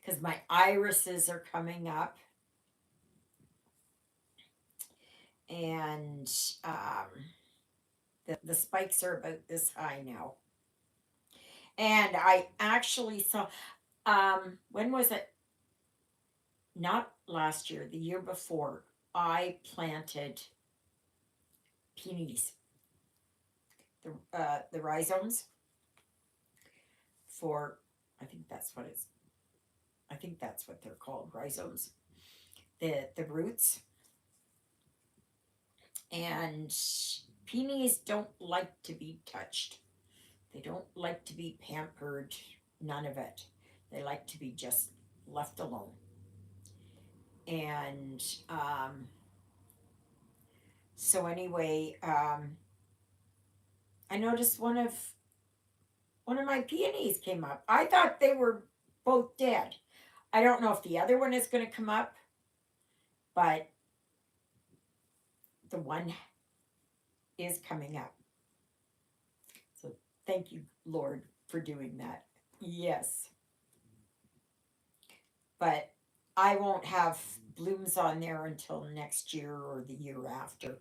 Because my irises are coming up and the spikes are about this high now. And I actually saw, when was it? Not last year, the year before, I planted peonies, the rhizomes for, I think that's what it's, I think that's what they're called, rhizomes. The roots, and peonies don't like to be touched. They don't like to be pampered, none of it. They like to be just left alone. And so anyway, I noticed one of my peonies came up. I thought they were both dead. I don't know if the other one is going to come up, but the one is coming up. So thank you, Lord, for doing that. Yes. But I won't have blooms on there until next year or the year after.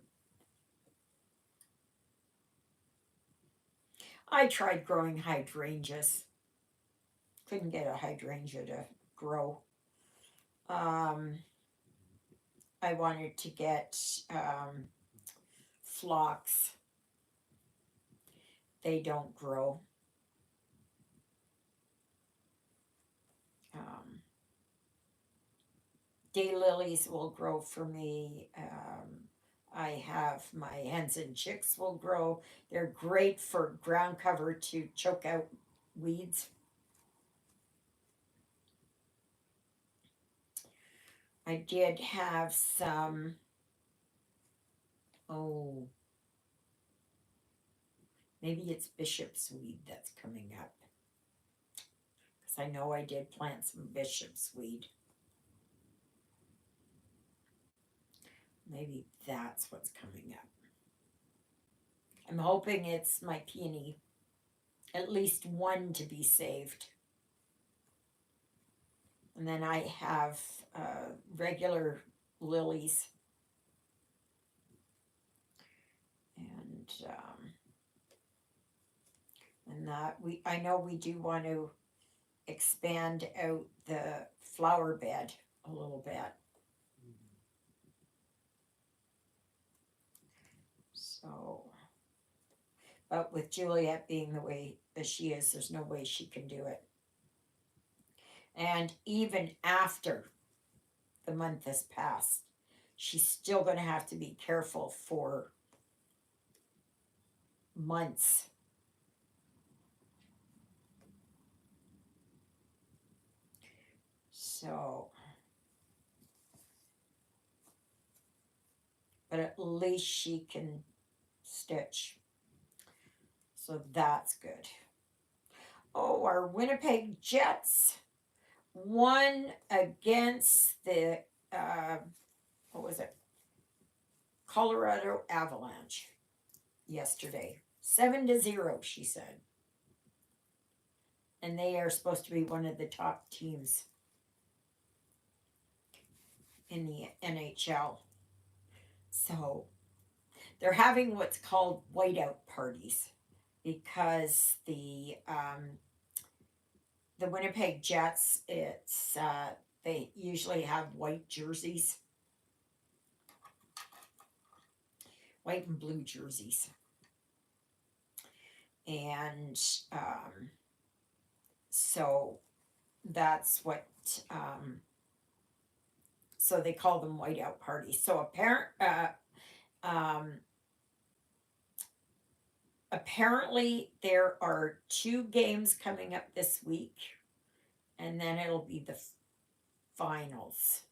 I tried growing hydrangeas. Couldn't get a hydrangea to grow. Um, I wanted to get phlox. They don't grow. Um, Daylilies will grow for me. I have my hens and chicks will grow. They're great for ground cover to choke out weeds. I did have some, oh, maybe it's bishop's weed that's coming up. Because I know I did plant some bishop's weed. Maybe that's what's coming up. I'm hoping it's my peony. At least one to be saved. And then I have regular lilies. And that I know we do want to expand out the flower bed a little bit. So, but with Juliet being the way that she is, there's no way she can do it. And even after the month has passed, she's still going to have to be careful for months. So, but at least she can stitch. So that's good. Oh, our Winnipeg Jets won against the, what was it? Colorado Avalanche yesterday. 7-0, she said. And they are supposed to be one of the top teams in the NHL. So they're having what's called whiteout parties because the Winnipeg Jets, it's they usually have white jerseys, white and blue jerseys, and so that's what, um, so they call them whiteout parties. So um, apparently there are two games coming up this week, and then it'll be the finals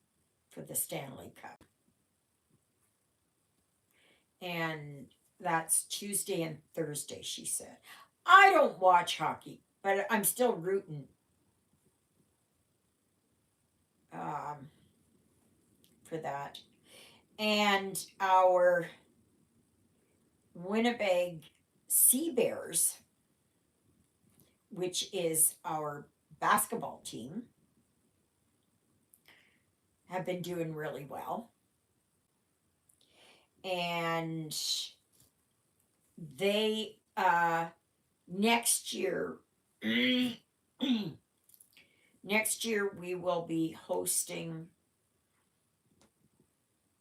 for the Stanley Cup. And that's Tuesday and Thursday, she said. I don't watch hockey, but I'm still rooting um, for that. And our Winnipeg Sea Bears, which is our basketball team, have been doing really well. And they, next year, next year we will be hosting,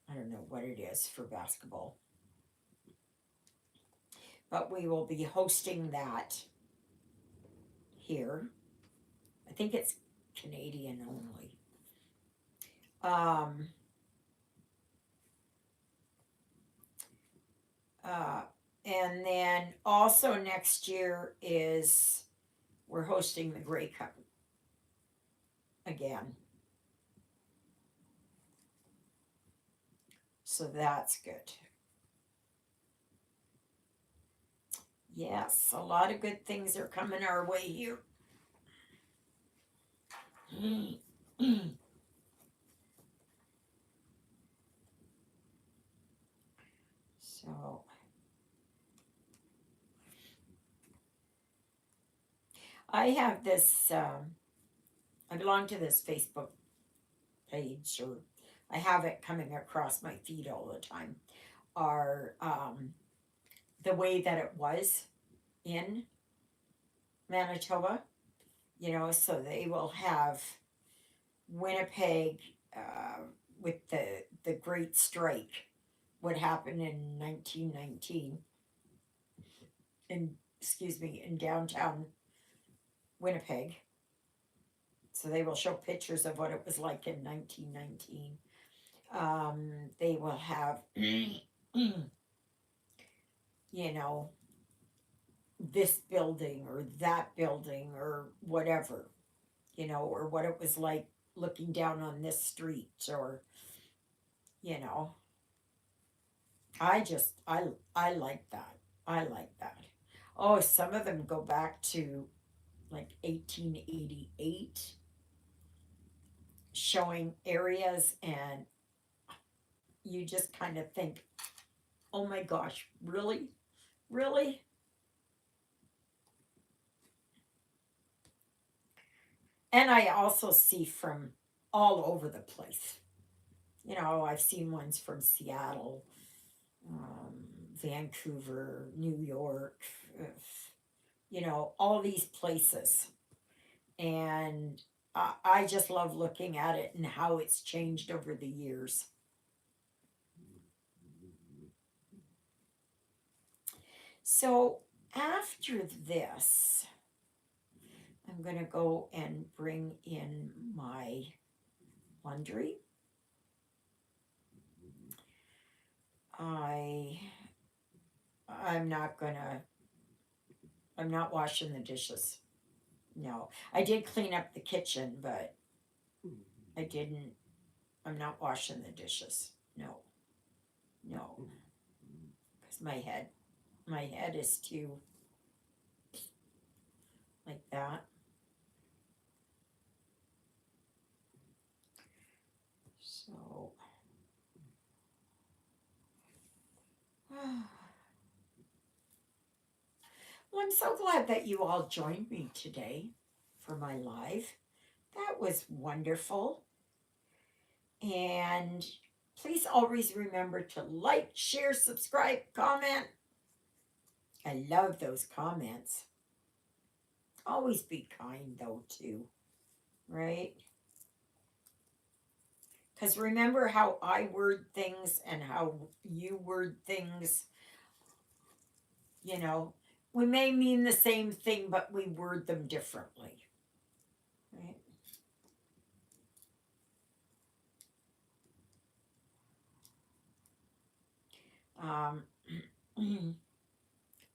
I don't know what it is for basketball, but we will be hosting that here. I think it's Canadian only. Um, uh, and then also next year is we're hosting the Grey Cup again. So that's good. Yes, a lot of good things are coming our way here. So I have this, I belong to this Facebook page, or I have it coming across my feed all the time, are the way that it was in Manitoba, so they will have Winnipeg with the Great Strike, what happened in 1919, in, excuse me, in downtown Winnipeg. So they will show pictures of what it was like in 1919. They will have, you know, this building or that building or whatever, or what it was like looking down on this street, or, you know, I like that. I like that. Oh, some of them go back to like 1888, showing areas, and you just kind of think, oh my gosh, really? Really? And I also see from all over the place. I've seen ones from Seattle, um, Vancouver, New York, uh, all these places. And I just love looking at it and how it's changed over the years. So after this, I'm going to go and bring in my laundry. I I'm not gonna I'm not washing the dishes. No. I did clean up the kitchen, but I didn't I'm not washing the dishes. No. No. Cuz my head is too like that. So well, I'm so glad that you all joined me today for my live. That was wonderful. And please always remember to like, share, subscribe, comment. I love those comments. Always be kind, though, too, right? Because remember how I word things and how you word things, you know, we may mean the same thing, but we word them differently, right? Um,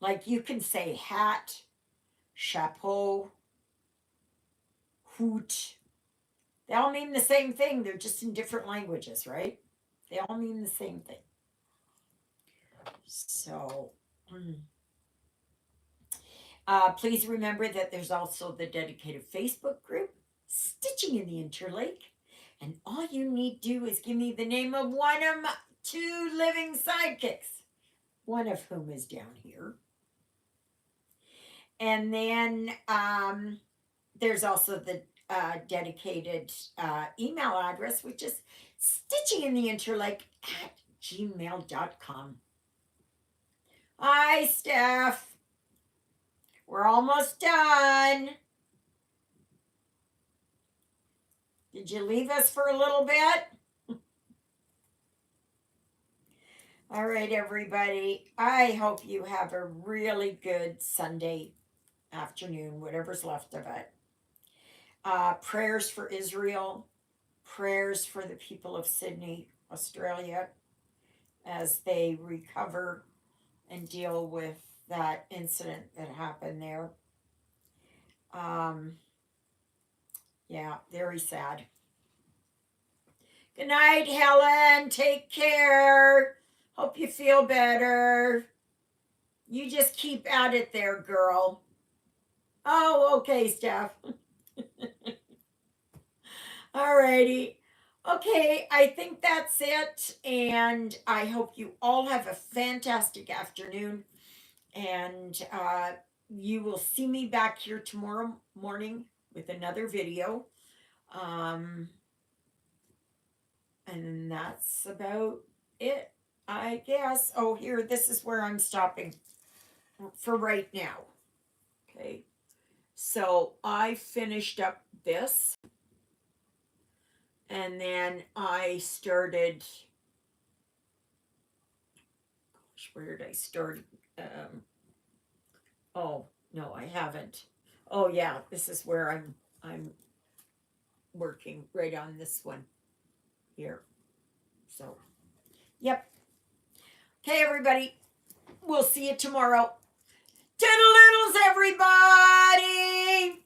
like you can say hat, chapeau, hoot. They all mean the same thing. They're just in different languages, right? They all mean the same thing. So, please remember that there's also the dedicated Facebook group, Stitching in the Interlake. And all you need to do is give me the name of one of my 2 living sidekicks, one of whom is down here. And then there's also the dedicated email address, which is stitchingintheinterlake@gmail.com. Hi, Steph. We're almost done. Did you leave us for a little bit? All right, everybody. I hope you have a really good Sunday afternoon, whatever's left of it. Prayers for Israel, prayers for the people of Sydney, Australia, as they recover and deal with that incident that happened there. Yeah, very sad. Good night, Helen. Take care. Hope you feel better. You just keep at it there, girl. Oh, okay, Steph. Alrighty. Okay, I think that's it. And I hope you all have a fantastic afternoon. And you will see me back here tomorrow morning with another video. And that's about it, I guess. Oh, here, this is where I'm stopping for right now. Okay. So I finished up this. And then I started, gosh, where did I start? Oh, no, I haven't. Oh yeah, this is where I'm working right on this one here. So, yep. Okay, everybody. We'll see you tomorrow. Toodle-oodles, everybody!